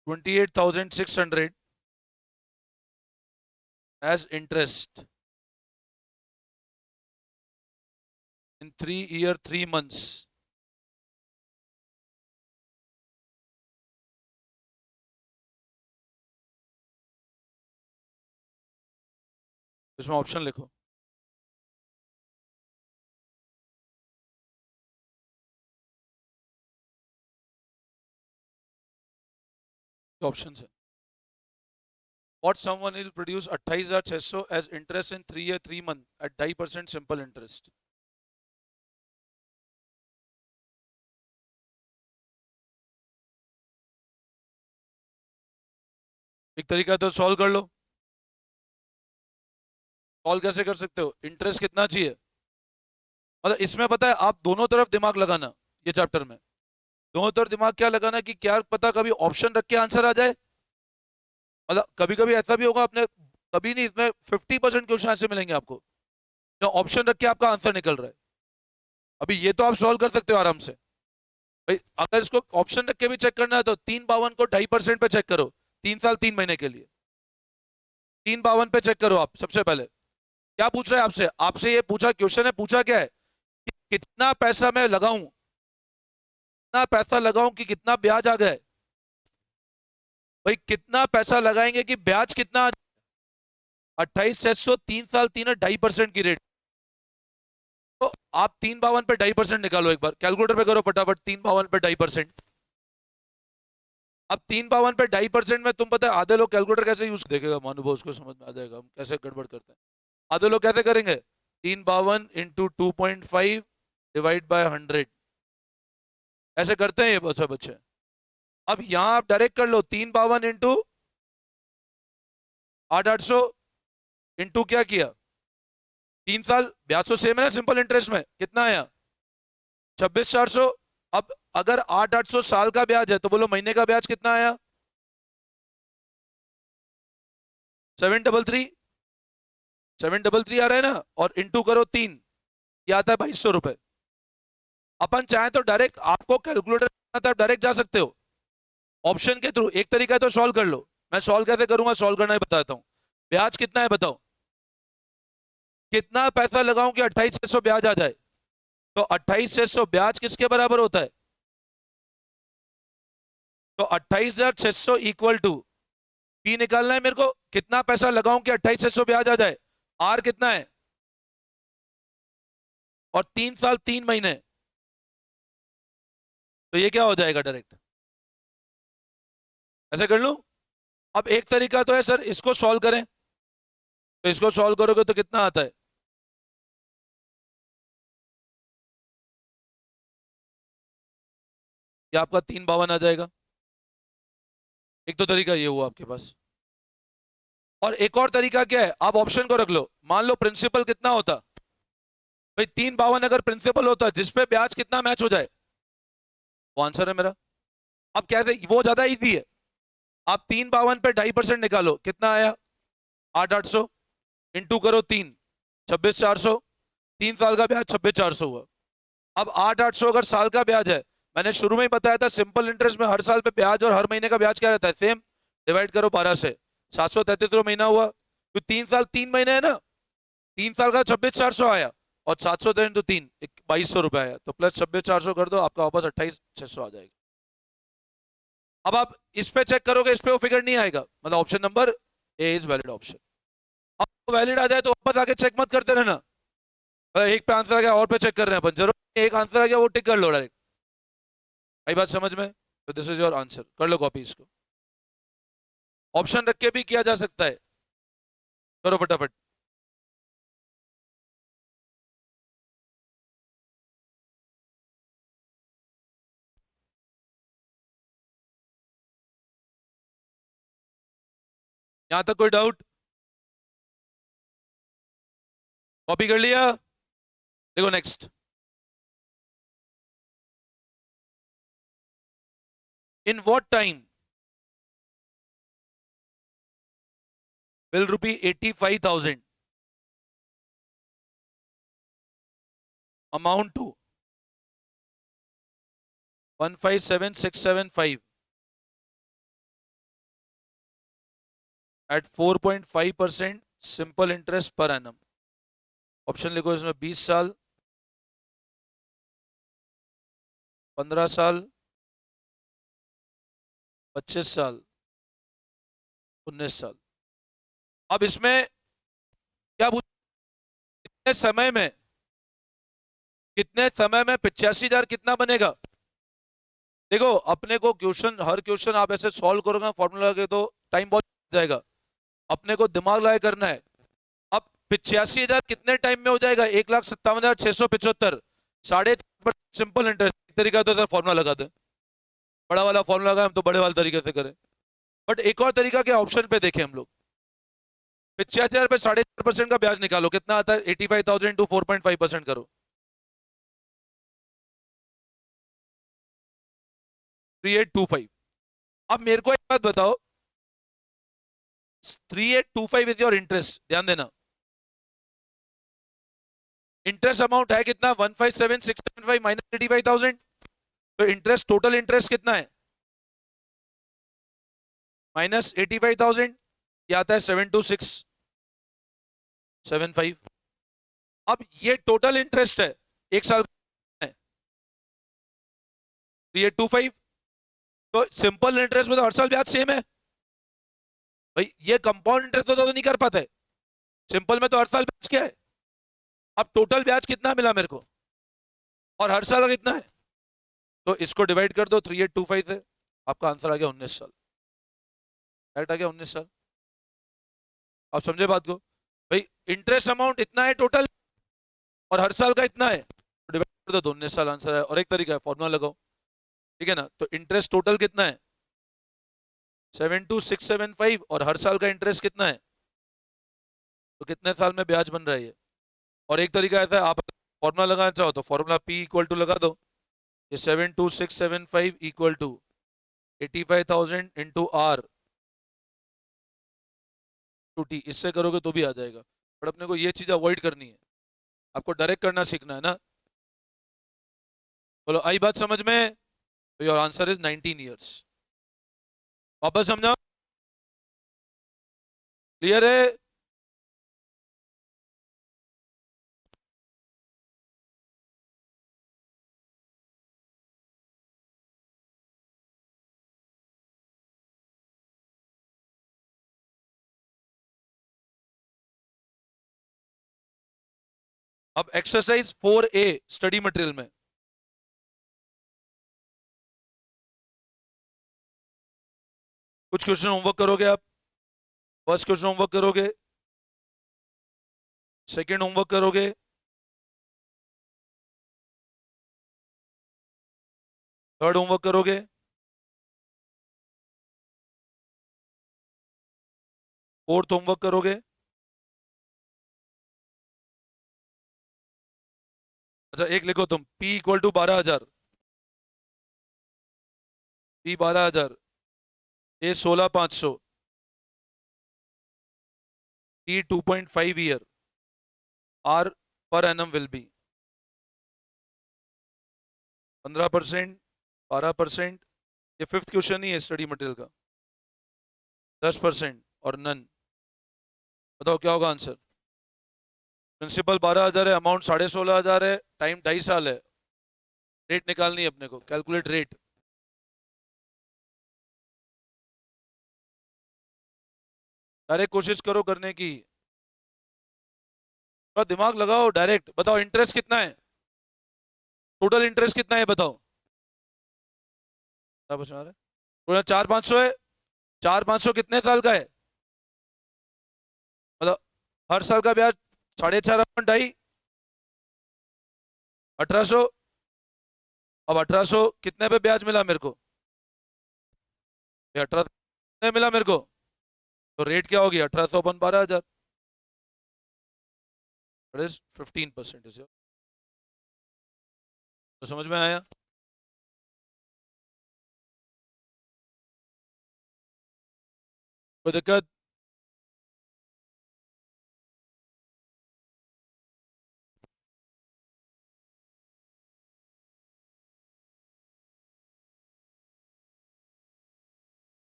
28,600 as interest in 3 year 3 months. इसमें ऑप्शन लिखो। ऑप्शन है what someone will produce 28,600 as interest in 3 year 3 month at 2% simple interest. एक तरीका तो सॉल्व कर लो। सॉल्व कैसे कर सकते हो? इंटरेस्ट कितना चाहिए, मतलब इसमें पता है आप दोनों तरफ दिमाग लगाना। ये चैप्टर में दोनों तरफ दिमाग क्या लगाना कि क्या पता कभी ऑप्शन रख के आंसर आ जाए। मतलब कभी कभी ऐसा भी होगा अपने, कभी नहीं, इसमें 50% क्वेश्चन ऐसे मिलेंगे आपको जो ऑप्शन रख के आपका आंसर निकल रहा है। अभी ये तो आप सॉल्व कर सकते हो आराम से भाई। अगर इसको ऑप्शन रख के भी चेक करना है तो 352 को 2.5% पे चेक करो, 3 साल 3 महीने के लिए। 352 पे चेक करो आप सबसे पहले। क्या पूछ रहा है आपसे? आपसे ये पूछा, क्वेश्चन है, पूछा क्या है कि कितना पैसा मैं लगाऊं, कितना पैसा लगाऊं कि कितना ब्याज आ जाए। भाई कितना पैसा लगाएंगे कि ब्याज कितना? 28,600, 3 साल 3 2.5% की रेट। तो आप 352 पे 2.5% निकालो, एक बार कैलकुलेटर पे करो फटाफट। 352 पे 2.5%। अब 352 पे 2.5% में तुम पता है आधे लोग कैलकुलेटर कैसे यूज देखेगा, मानुभव उसको समझ में आ जाएगा हम कैसे गड़बड़ करते हैं। आधे लोग कैसे करेंगे? 352 × 2.5 डिवाइड बाय 100 ऐसे करते हैं ये बच्चे बच्चे। अब यहां आप डायरेक्ट कर लो, 352 × 8 800 इंटू क्या किया 3 साल, ब्याज तो सेम है ना सिंपल इंटरेस्ट में, कितना आया 26,400। अब अगर 8 800 साल का ब्याज है तो बोलो महीने का ब्याज कितना आया 733। 733 आ रहा है ना, और इंटू करो 3, ये आता है 2,200 रुपए। अपन चाहे तो डायरेक्ट, आपको कैलकुलेटर डायरेक्ट जा सकते हो ऑप्शन के थ्रू। एक तरीका है तो सॉल्व कर लो। मैं सॉल्व कैसे करूंगा, सॉल्व करना ही बताता हूं। ब्याज कितना है बताओ, कितना पैसा लगाऊं कि 28,600 ब्याज आ जाए। तो 28,600 ब्याज किसके बराबर होता है? तो 28,600 इक्वल टू पी निकालना है मेरे को, कितना पैसा लगाऊं कि 28,600 ब्याज आ जाए। आर कितना है, और 3 साल 3 महीने, तो ये क्या हो जाएगा डायरेक्ट ऐसे कर लूं। अब एक तरीका तो है सर, इसको सॉल्व करें। तो इसको सॉल्व करोगे तो कितना आता है, ये आपका 352 आ जाएगा। एक तो तरीका ये हुआ आपके पास। और एक और तरीका क्या है, आप ऑप्शन को रख लो। मान लो प्रिंसिपल कितना होता भाई, 352 अगर प्रिंसिपल होता जिसपे ब्याज कितना मैच हो जाए, वो आंसर है मेरा। अब कैसे, वो ज्यादा इजी है। आप 352 पे 2.5% निकालो, कितना आया? 8,800 इंटू करो 3, 26,400। 3 साल का ब्याज 26,400 हुआ। अब 8,800 अगर साल का ब्याज है, मैंने शुरू में ही बताया था सिंपल इंटरेस्ट में हर साल पे ब्याज और हर महीने का ब्याज क्या रहता है? सेम। डिवाइड करो 12 से, 733 महीना हुआ। तो 3 साल 3 महीने है ना, 3 साल का 26,400 आया, और 700 इंटू 3 2,200 रुपए आया, तो प्लस 26,400 कर दो, आपका वापस 28,600 आ जाएगा। अब आप इस पे चेक करोगे, इस पे वो फिगर नहीं आएगा, मतलब option number A is valid option. अब वैलिड आ जाए तो वापस आके चेक मत करते रहना, एक पे आंसर आ गया और पे चेक कर रहे हैं अपन, जरूर नहीं, एक आंसर आ गया वो टिक कर लो डायरेक्ट। आई बात समझ में? तो दिस इज योर आंसर, कर लो कॉपी इसको। ऑप्शन रख के भी किया जा सकता है, करो फटाफट। यहां तक कोई डाउट? कॉपी कर लिया? देखो next. In what time will rupee 85,000 amount to 157,675 at 4.5% simple interest per annum. Option लिखो इसमें, 20 साल, 15 साल, 25 साल, 19 साल। अब इसमें क्या पूछ, कितने समय में, कितने समय में 85,000 कितना बनेगा? देखो अपने को क्वेश्चन, हर क्वेश्चन आप ऐसे सॉल्व करोगे फॉर्मूला लगे तो टाइम बहुत जाएगा, अपने को दिमाग लगाए करना है। अब 85,000 कितने टाइम में हो जाएगा? 1,57,675, 4.5% सिंपल इंटरेस्ट। तरीका तो सर फॉर्मूला लगा दें, बड़ा वाला फॉर्मूला लगाए, हम तो बड़े वाले तरीके से करें, बट एक और तरीका क्या, ऑप्शन पे देखें हम लोग। 85,000 पे 4.5% का ब्याज निकालो, कितना आता है? 85,000 टू 4.5% करो, 3,825। अब मेरे को एक बात बताओ, 3,825 इज योर इंटरेस्ट, ध्यान देना। इंटरेस्ट अमाउंट है कितना? 157,675 माइनस 85,000, तो इंटरेस्ट, टोटल इंटरेस्ट कितना है? माइनस 85,000, ये आता है 72675। अब ये टोटल इंटरेस्ट है, एक साल का है 3,825, तो सिंपल इंटरेस्ट में तो हर साल ब्याज सेम है भाई, ये कंपाउंड इंटरेस्ट तो नहीं कर पाते, सिंपल में तो हर साल ब्याज क्या है। अब टोटल ब्याज कितना मिला मेरे को, और हर साल का कितना है, तो इसको डिवाइड कर दो 3,825 से, आपका आंसर आ गया 19 साल। राइट, आ गया 19 साल। आप समझे बात को? भाई इंटरेस्ट अमाउंट इतना है टोटल, और हर साल का इतना है, तो डिवाइड कर दो, 19 साल आंसर है। और एक तरीका है, फॉर्मूला लगाओ, ठीक है ना, तो इंटरेस्ट टोटल कितना है? 72675, और हर साल का इंटरेस्ट कितना है, तो कितने साल में ब्याज बन रहा है ये। और एक तरीका ऐसा है, आप फॉर्मूला लगाना चाहो तो फॉर्मूला P इक्वल टू लगा दो, ये 72675 equal to 85,000 into R to T, इससे करोगे तो भी आ जाएगा, पर अपने को ये चीज अवॉइड करनी है, आपको डायरेक्ट करना सीखना है ना। बोलो आई बात समझ में? तो योर आंसर इज 19 ईयर्स। वापस समझाओ, क्लियर है? अब एक्सरसाइज 4A स्टडी मटेरियल में कुछ क्वेश्चन होमवर्क करोगे आप। फर्स्ट क्वेश्चन होमवर्क करोगे, सेकंड होमवर्क करोगे, थर्ड होमवर्क करोगे, फोर्थ होमवर्क करोगे। अच्छा एक लिखो तुम, P equal to 12,000, P 12,000, A 16,500, T 2.5 year, R per annum will be 15%, 12%। ये फिफ्थ क्वेश्चन ही है स्टडी मटेरियल का। 10% और नन। बताओ क्या होगा आंसर। प्रिंसिपल 12,000 है, अमाउंट 16,500 है, टाइम 2.5 साल है। रेट निकालनी है अपने को, कैलकुलेट रेट। डायरेक्ट कोशिश करो करने की, थोड़ा दिमाग लगाओ। डायरेक्ट बताओ इंटरेस्ट कितना है, टोटल इंटरेस्ट कितना है बताओ। क्या पूछ रहा है? टोटल 4,500 है। 4,500 कितने साल का है, मतलब हर साल का ब्याज 4.5 अपॉन 2.5, 1,800। अब 1,800 कितने पे ब्याज मिला मेरे को, 18 मिला मेरे को, तो रेट क्या होगी 1,800 अपन 12,000, 15%। तो समझ में आया। कोई दिक्कत?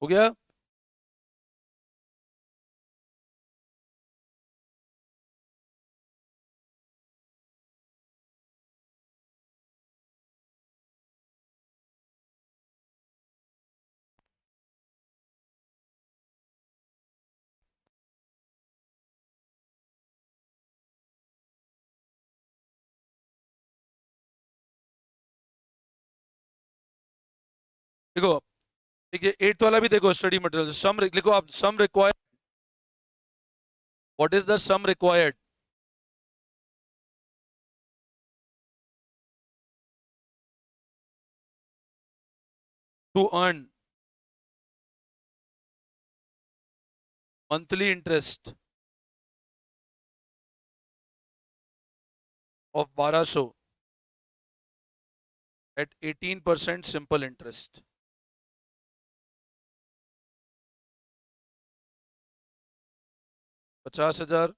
हो गया। देखो देखिए 8th वाला भी देखो, स्टडी मटेरियल सम लिखो आप, sum required. What is the sum required to earn monthly interest of 1,200 at 18% simple interest। 50,000।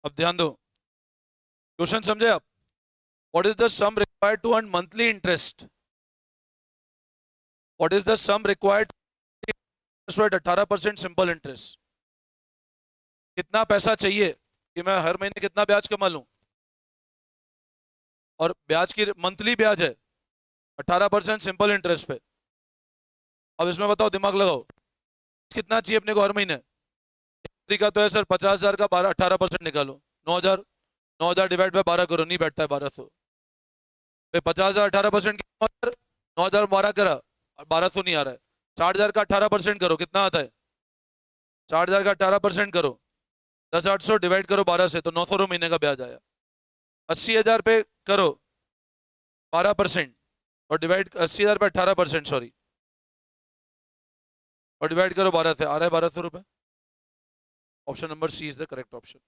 अब ध्यान दो, क्वेश्चन समझे आप। What is the sum required to earn monthly interest, what is the sum required at 18% simple interest. कितना पैसा चाहिए कि मैं हर महीने कितना ब्याज कमा लूं, और ब्याज की मंथली ब्याज है 18% सिंपल इंटरेस्ट पे। अब इसमें बताओ, दिमाग लगाओ, कितना चाहिए अपने को हर महीने। तरीका तो है सर 50,000 का 18% निकालो, 9,000। 9,000 डिवाइड बाय 12 करो, नहीं बैठता है 1,200। 50,000 18%, 9,000 12 करा, 1,200 नहीं आ रहा है। 60,000 का 18% करो, कितना आता है। 60,000 का 18% करो, 10,800 डिवाइड करो 12 से, तो 900 महीने का ब्याज आया। 80,000 पे करो 12%, और डिवाइड 80,000 पे 18%, सॉरी, और डिवाइड करो 12 से, आ रहा है 1,200 रुपए। Option number C is the correct option.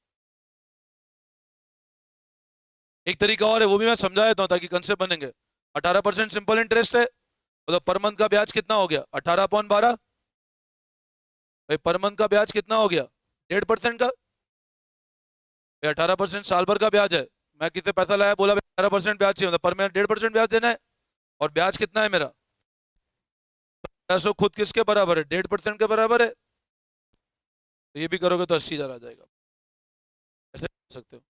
एक तरीका और है, वो भी मैं समझा देता हूँ ताकि कंसेप्ट बनेंगे। 18% सिंपल इंटरेस्ट है, मतलब पर मंथ का ब्याज कितना हो गया 18/12। भाई पर मंथ का ब्याज कितना हो गया 1.5% का। 18% साल भर का ब्याज है। मैं कितने पैसा लाया, बोला 18% ब्याज चाहिए, मतलब पर महीने 1.5% ब्याज देना है। और ब्याज कितना है मेरा 1,200, खुद किसके बराबर है 1.5% के बराबर है। तो ये भी करोगे तो 80,000 आ जाएगा। ऐसे कर सकते हो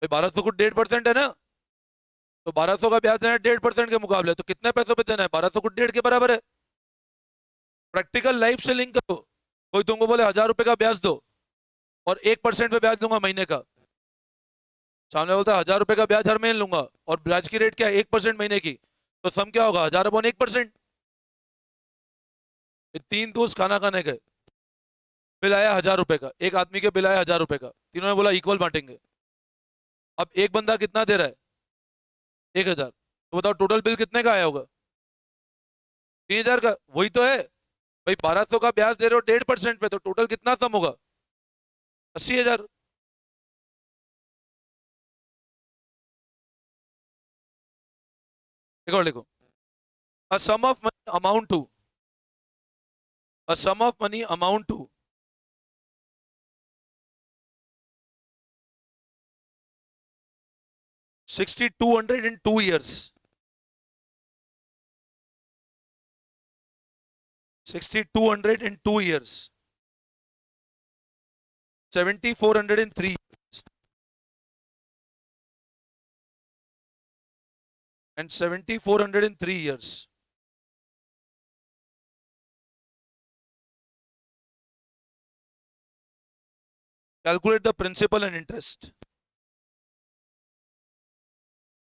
भाई, 1,200 खुद 1.5% है ना, तो 1,200 का ब्याज देना है 1.5% के मुकाबले, तो कितने पैसों पे देना है 1,200 खुद 1.5 के बराबर है। प्रैक्टिकल लाइफ से लिंक करो। कोई तुमको बोले 1,000 रुपए का ब्याज दो और 1% पे ब्याज दूंगा महीने का, सामने बोलता है 1,000 रुपए का ब्याज हर महीने लूंगा और ब्याज की रेट क्या है 1% महीने की, तो सम क्या होगा 1,000/1%। 3 दोस्त खाना खाने गए, बिल आया 1,000 रुपए का, एक आदमी के बिल आया 1,000 रुपए का, तीनों ने बोला इक्वल बांटेंगे। अब एक बंदा कितना दे रहा है 1,000, तो बताओ टोटल बिल कितने का आया होगा 3,000 का। वही तो है भाई, 1,200 का ब्याज दे रहे हो 1.5% पे, तो टोटल कितना सम होगा 80,000। देखो लिखो, a sum of money amount to, a sum of money amount to 6200 in 2 years. 6200 in 2 years. 7400 in 3 years. And 7400 in 3 years. Calculate the principal and interest.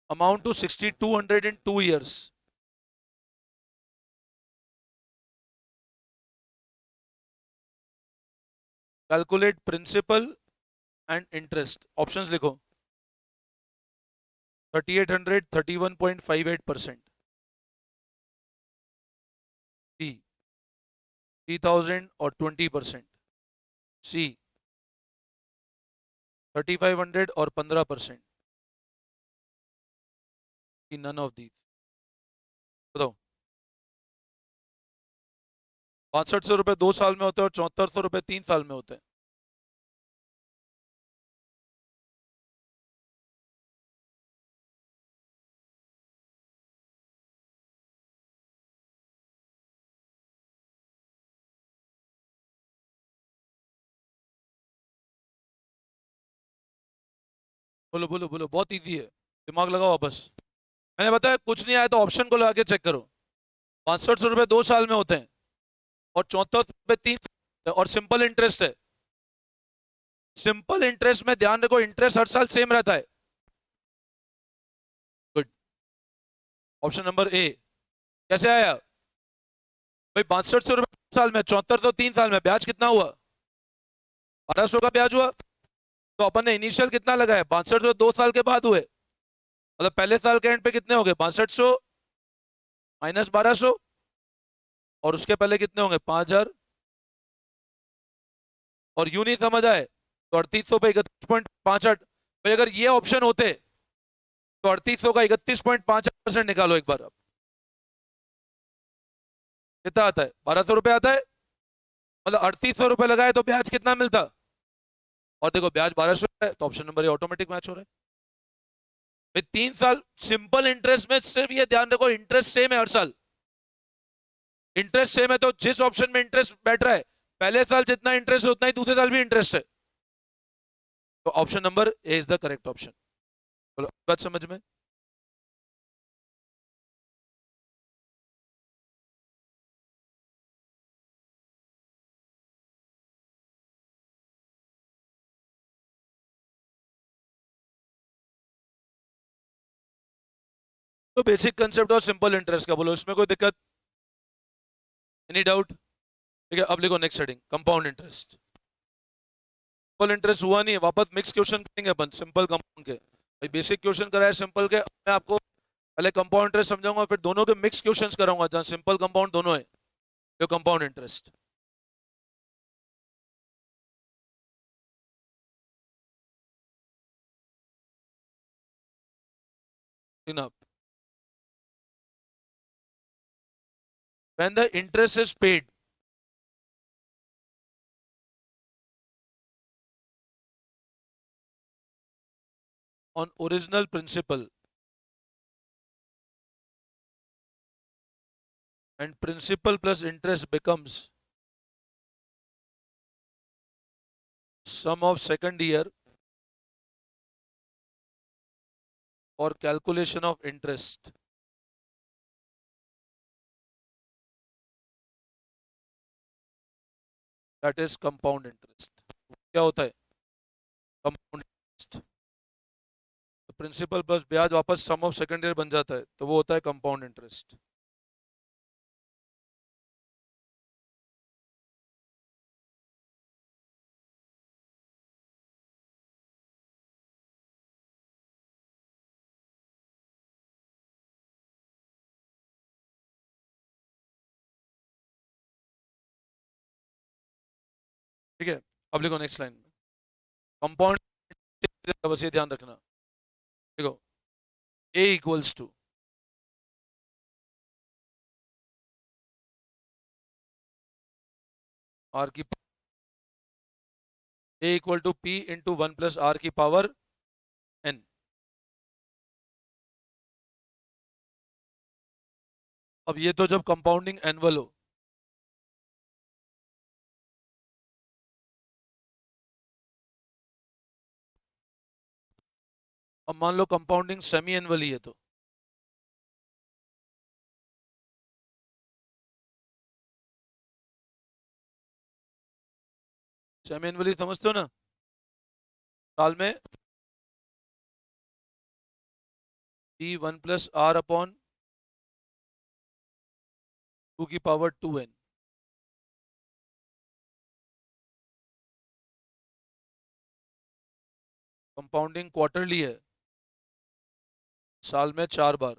Amount to 6200 in 2 years. Calculate principal and interest. Options लिखो, 3800 31.58%, B 3000 or 20%, C 3500 or 15%, D none of these. बताओ, 6500 रुपए 2 साल में होते हैं और 7400 रुपए 3 साल में होते हैं. बोलो बोलो बोलो, बहुत इजी है, दिमाग लगाओ वापस. मैंने बताया कुछ नहीं आया तो ऑप्शन को लगा के चेक करो. 6500 रुपए 2 साल में होते हैं और 7400 रुपए 3 और सिंपल इंटरेस्ट है. सिंपल इंटरेस्ट में ध्यान रखो, इंटरेस्ट हर साल सेम रहता है. गुड. Option number A. कैसे आया भाई? 6500 रुपए 2 साल में, 7400 3 साल में, ब्याज कितना हुआ? 1200 का ब्याज हुआ. तो अपन ने इनिशियल कितना लगाया? 6500 2 साल के बाद हुए, मतलब पहले साल के एंड पे कितने हो गए? 6500 माइनस 1200, और उसके पहले कितने होंगे? 5000. और यूं नहीं समझ आए तो 3800 पे 31.58. भाई अगर ये ऑप्शन होते तो 3800 का 31.58% निकालो एक बार. अब कितना आता है? 1200 रुपए आता है. मतलब 3800 रुपए लगाए तो ब्याज कितना मिलता? और देखो ब्याज 1200 है, तो option number A automatic match हो रहा है. भाई 3 साल सिंपल इंटरेस्ट में सिर्फ ये ध्यान रखो, इंटरेस्ट सेम है हर साल. इंटरेस्ट सेम है तो जिस ऑप्शन में इंटरेस्ट बैठ रहा है, पहले साल जितना इंटरेस्ट है उतना ही दूसरे साल भी इंटरेस्ट है. तो option number A is the correct option. बोलो, बात समझ में? तो बेसिक कंसेप्ट और सिंपल इंटरेस्ट का बोलो, इसमें कोई दिक्कत? Any doubt? ठीक है, अब लिखो next heading, compound interest. Simple interest हुआ नहीं है, वापस मिक्स क्वेश्चन करेंगे अपन सिंपल कंपाउंड के. भाई बेसिक क्वेश्चन कराया सिंपल के, मैं आपको पहले कंपाउंड इंटरेस्ट समझाऊंगा, फिर दोनों के मिक्स क्वेश्चंस कराऊंगा जहां सिंपल कंपाउंड दोनों है. जो compound interest, when the interest is paid on original principal and principal plus interest becomes sum of second year or calculation of interest, that is compound interest. क्या होता है कंपाउंड इंटरेस्ट? तो प्रिंसिपल प्लस ब्याज वापस सम ऑफ सेकंड ईयर बन जाता है, तो वो होता है कंपाउंड इंटरेस्ट. ठीक है, अब लिखो नेक्स्ट लाइन में कंपाउंड, बस ये ध्यान रखना. देखो, ए इक्वल्स टू आर की A equal to P into 1 plus R की पावर एन। अब ये तो जब कंपाउंडिंग एनुअल हो, अब मान लो कंपाउंडिंग सेमी एनुअल ही है, तो सेमी एनुअल ही समझते हो ना, साल में पी 1 प्लस आर अपॉन 2 की पावर 2n। कंपाउंडिंग क्वार्टरली है, साल में 4 बार।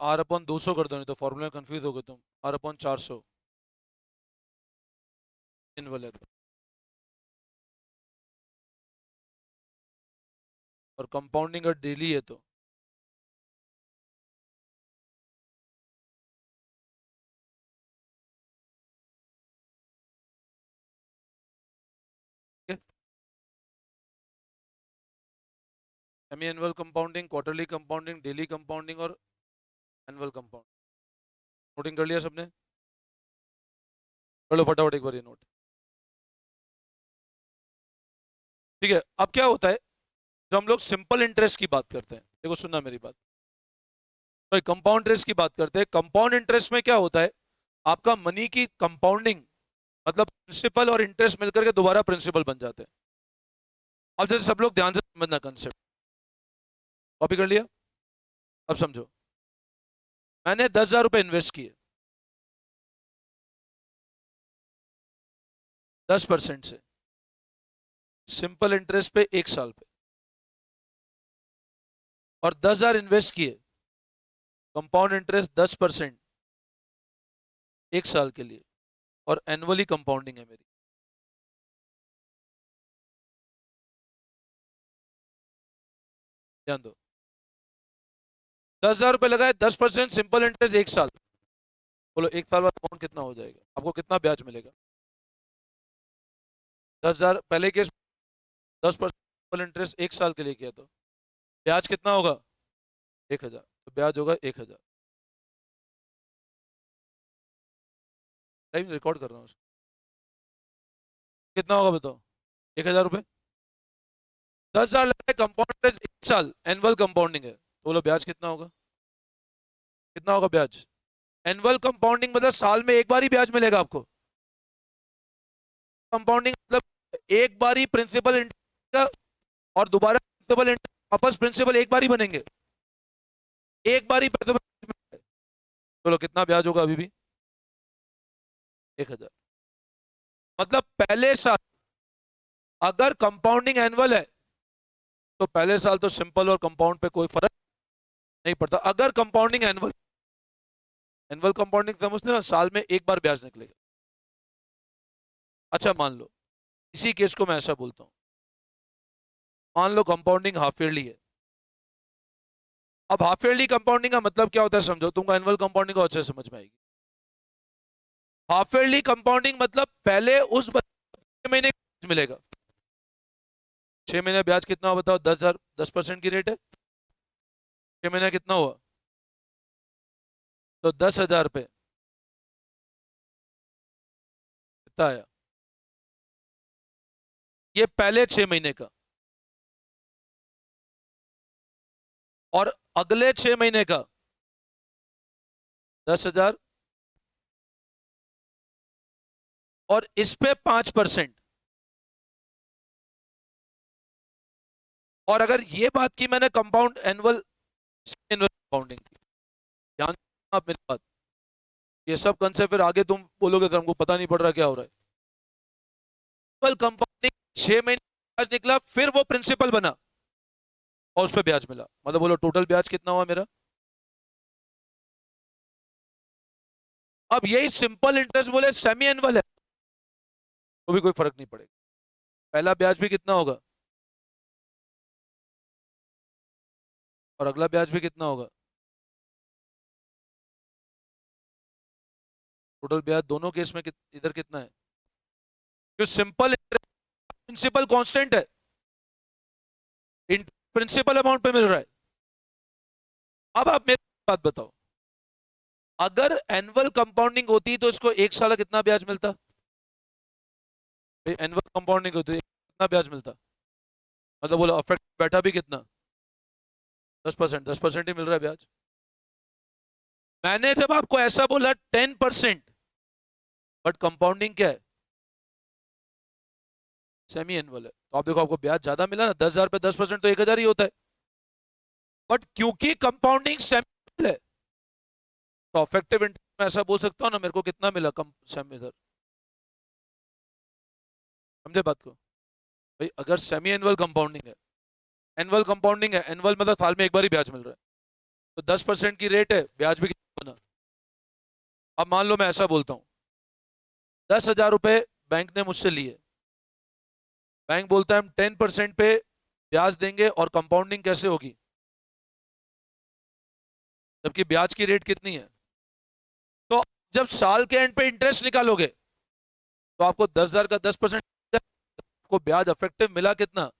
आर अपॉन 200 कर दो, नहीं तो फॉर्मूला कंफ्यूज हो गए तुम। आर अपॉन 400 एनुअल है तो। और कंपाउंडिंग अगर डेली है तो semi annual compounding, quarterly compounding, daily compounding और एनुअल कंपाउंड। नोटिंग कर लिया सबने? कर लो फटाफट एक बार ये नोट। ठीक है, अब क्या होता है जब हम लोग सिंपल इंटरेस्ट की बात करते हैं, देखो सुनना मेरी बात। तो कंपाउंड इंटरेस्ट की बात करते हैं। कंपाउंड इंटरेस्ट में क्या होता है, आपका मनी की कंपाउंडिंग मतलब प्रिंसिपल और इंटरेस्ट मिलकर के दोबारा प्रिंसिपल बन जाते हैं। अब जैसे सब लोग ध्यान से समझना कंसेप्ट। कॉपी कर लिया? अब समझो, मैंने 10,000 रुपए इन्वेस्ट किए 10% से, सिंपल इंटरेस्ट पे 1 साल पे, और 10,000 इन्वेस्ट किए कंपाउंड इंटरेस्ट 10% 1 साल के लिए, और एनुअली कंपाउंडिंग है मेरी। ध्यान दो, 10,000 रुपए लगाए, 10% सिंपल इंटरेस्ट 1 साल। बोलो 1 साल बाद अमाउंट कितना हो जाएगा, आपको कितना ब्याज मिलेगा? 10,000 पहले केस 10% सिंपल इंटरेस्ट 1 साल के लिए किया तो ब्याज कितना होगा? 1,000। तो ब्याज होगा 1,000। टाइम रिकॉर्ड कर रहा हूँ। कितना होगा बताओ? 1,000 रुपए। 10,000 लगाए, कंपाउंड इंटरेस्ट 1 साल, एनुअल कंपाउंडिंग है, तो बोलो ब्याज कितना होगा? कितना होगा ब्याज? एनुअल कंपाउंडिंग मतलब साल में एक बार ही ब्याज मिलेगा आपको। कंपाउंडिंग मतलब एक बार ही प्रिंसिपल इंटरेस्ट और दोबारा प्रिंसिपल इंटरेस्ट, वापस प्रिंसिपल एक बार ही बनेंगे, एक बार ही प्रिंसिपल। चलो कितना ब्याज होगा अभी भी? 1,000। मतलब पहले साल अगर कंपाउंडिंग एनुअल है तो पहले साल तो सिंपल और कंपाउंड पे कोई फर्क नहीं पड़ता। अगर कंपाउंडिंग एनुअल, एनुअल कंपाउंडिंग समझते हो ना, साल में एक बार ब्याज निकलेगा। अच्छा मान लो, इसी केस को मैं ऐसा बोलता हूं, मान लो कंपाउंडिंग हाफ ईयरली है। अब हाफ ईयरली कंपाउंडिंग का मतलब क्या होता है समझो, तुमको एनुअल कंपाउंडिंग को अच्छे से समझ में आएगी। हाफ ईयरली कंपाउंडिंग मतलब पहले उस 6 महीने मिलेगा। 6 महीने ब्याज कितना हुआ बताओ? 10,000, 10% की रेट है। 6 महीने कितना हुआ? तो 10,000 पे कितना आया? ये पहले 6 महीने का, और अगले 6 महीने का 10,000, और इस पे 5%। और अगर ये बात की मैंने कंपाउंड एनुअल कंपाउंडिंग की, ध्यान देना आप मेरी बात, ये सब कंसेप्ट फिर आगे तुम बोलोगे तो हमको पता नहीं पड़ रहा क्या हो रहा है। एनुअल कंपाउंडिंग 6 महीने ब्याज निकला, फिर वो प्रिंसिपल बना और उस पर ब्याज मिला, मतलब बोलो टोटल ब्याज कितना हुआ मेरा? अब यही सिंपल इंटरेस्ट बोले सेमी एनुअल है तो भी कोई फर्क नहीं पड़ेगा। पहला ब्याज भी कितना होगा, और अगला ब्याज भी कितना होगा? टोटल ब्याज दोनों केस में इधर कितना है? जो सिंपल प्रिंसिपल कांस्टेंट है, प्रिंसिपल अमाउंट पे मिल रहा है। अब आप मेरे को बात बताओ, अगर एनुअल कंपाउंडिंग होती तो इसको एक साल का कितना ब्याज मिलता? एनुअल कंपाउंडिंग होती है, कितना ब्याज मिलता? मतलब बोलो अफेक्ट बैठा भी कितना? 10%, 10% ही मिल रहा है ब्याज। मैंने जब आपको ऐसा बोला 10%, बट कंपाउंडिंग क्या है? सेमी एनुअल है, तो आप देखो आपको ब्याज ज्यादा मिला ना, 10,000 पे 10% तो 1,000 ही होता है। बट क्योंकि कंपाउंडिंग सेमी है, तो इफेक्टिव इंटरेस्ट में ऐसा बोल सकता हूँ ना, मेरे को कितना मिला कम सेमी इधर? समझे बात को? भाई अगर सेमी एनुअल कंपाउंडिंग है, एनुअल कंपाउंडिंग है, एनुअल मतलब साल में एक बार ही ब्याज मिल रहा है, तो 10% की रेट है, ब्याज भी कितना होना? अब मान लो मैं ऐसा बोलता हूँ, 10,000 रुपए बैंक ने मुझसे लिए, बैंक बोलता है हम 10% पे ब्याज देंगे और कंपाउंडिंग कैसे होगी, जबकि ब्याज की रेट कितनी है? तो जब साल के एंड पे इंटरेस्ट निकालोगे, तो आपको 10,000 का 10%, आपको ब्याज इफेक्टिव मिला कितना?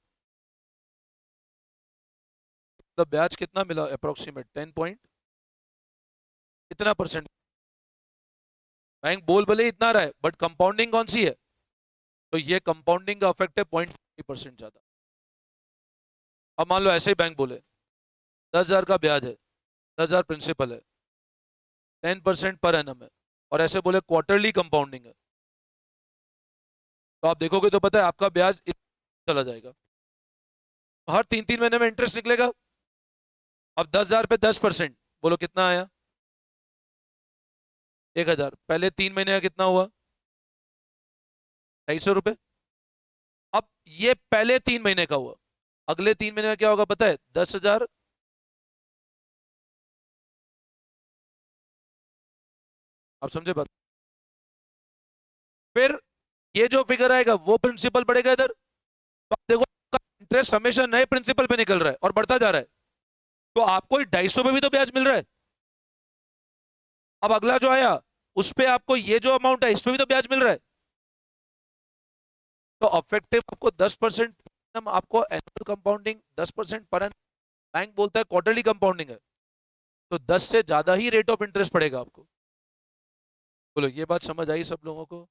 तो ब्याज कितना मिला अप्रोक्सीमेट? 10 पॉइंट कितना परसेंट? बैंक बोल भले ही इतना रहा है, बट कंपाउंडिंग कौन सी है? तो ये कंपाउंडिंग का इफेक्ट है 0.5% ज्यादा। अब मान लो ऐसे ही बैंक बोले 10,000 का ब्याज है, 10,000 प्रिंसिपल है, 10% पर एनम है, और ऐसे बोले क्वार्टरली कंपाउंडिंग है, तो आप देखोगे तो पता है आपका ब्याज चला जाएगा, हर 3-3 महीने में इंटरेस्ट निकलेगा। अब 10,000 पे 10%, बोलो कितना आया? 1,000। पहले 3 महीने का कितना हुआ? 250 रुपए। अब ये पहले 3 महीने का हुआ, अगले 3 महीने का क्या होगा पता है? 10,000। आप समझे बात? फिर ये जो फिगर आएगा वो प्रिंसिपल बढ़ेगा इधर, तो आप देखो इंटरेस्ट हमेशा नए प्रिंसिपल पे निकल रहा है और बढ़ता जा रहा है, तो आपको 250 पे भी तो ब्याज मिल रहा है। अब अगला जो आया, उस पे आपको ये जो अमाउंट है इस पे भी तो ब्याज मिल रहा है, तो अफेक्टिव आपको 10%, आपको annual compounding 10% per annum, bank बोलता है क्वार्टरली कंपाउंडिंग है, तो 10 से ज्यादा ही रेट ऑफ इंटरेस्ट पड़ेगा आपको। बोलो ये बात समझ आई सब लोगों को?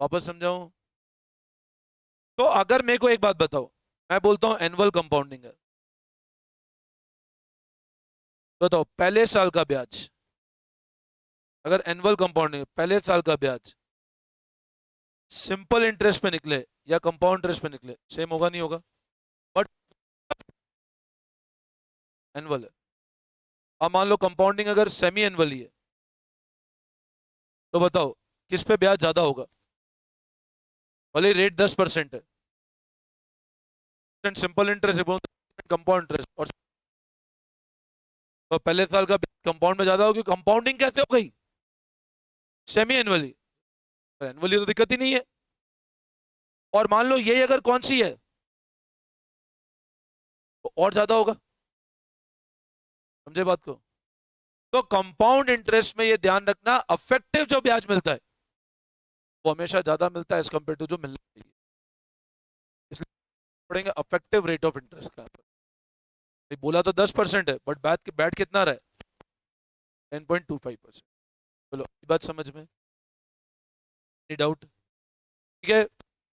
वापस समझाऊं? तो अगर मेरे को एक बात बताओ, मैं बोलता हूं एनुअल कंपाउंडिंग है, बताओ पहले साल का ब्याज, अगर एनुअल कंपाउंडिंग पहले साल का ब्याज सिंपल इंटरेस्ट पे निकले या कंपाउंड इंटरेस्ट पे निकले, सेम होगा नहीं होगा? बट एनुअल है। अब मान लो कंपाउंडिंग अगर सेमी एनुअल ही है, तो बताओ किस पे ब्याज ज्यादा होगा? भले रेट 10% है, सिंपल इंटरेस्ट, कंपाउंड इंटरेस्ट, और तो पहले साल का कंपाउंड में ज्यादा होगी। कंपाउंडिंग कैसे हो गई? सेमी एनुअली, एनुअली तो दिक्कत ही नहीं है। और मान लो ये अगर कौन सी है, तो और ज्यादा होगा। समझे बात को? तो कंपाउंड इंटरेस्ट में ये ध्यान रखना, अफेक्टिव जो ब्याज मिलता है वो हमेशा ज्यादा मिलता है एज कंपेयर टू जो मिलना चाहिए, इसलिए पढ़ेंगे अफेक्टिव रेट ऑफ इंटरेस्ट का। बोला तो 10% है, बट बैठ कितना रहा है? 10.25%। चलो ये बात समझ में? Any doubt? ठीक है,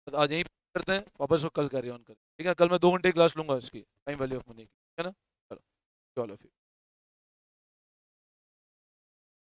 आज यहीं करते हैं, वापस वो कल कैरी ऑन करें। ठीक है, कल मैं 2 घंटे क्लास लूंगा इसकी, टाइम वैल्यू ऑफ मनी की, है ना? चलो ऑल ऑफ यू।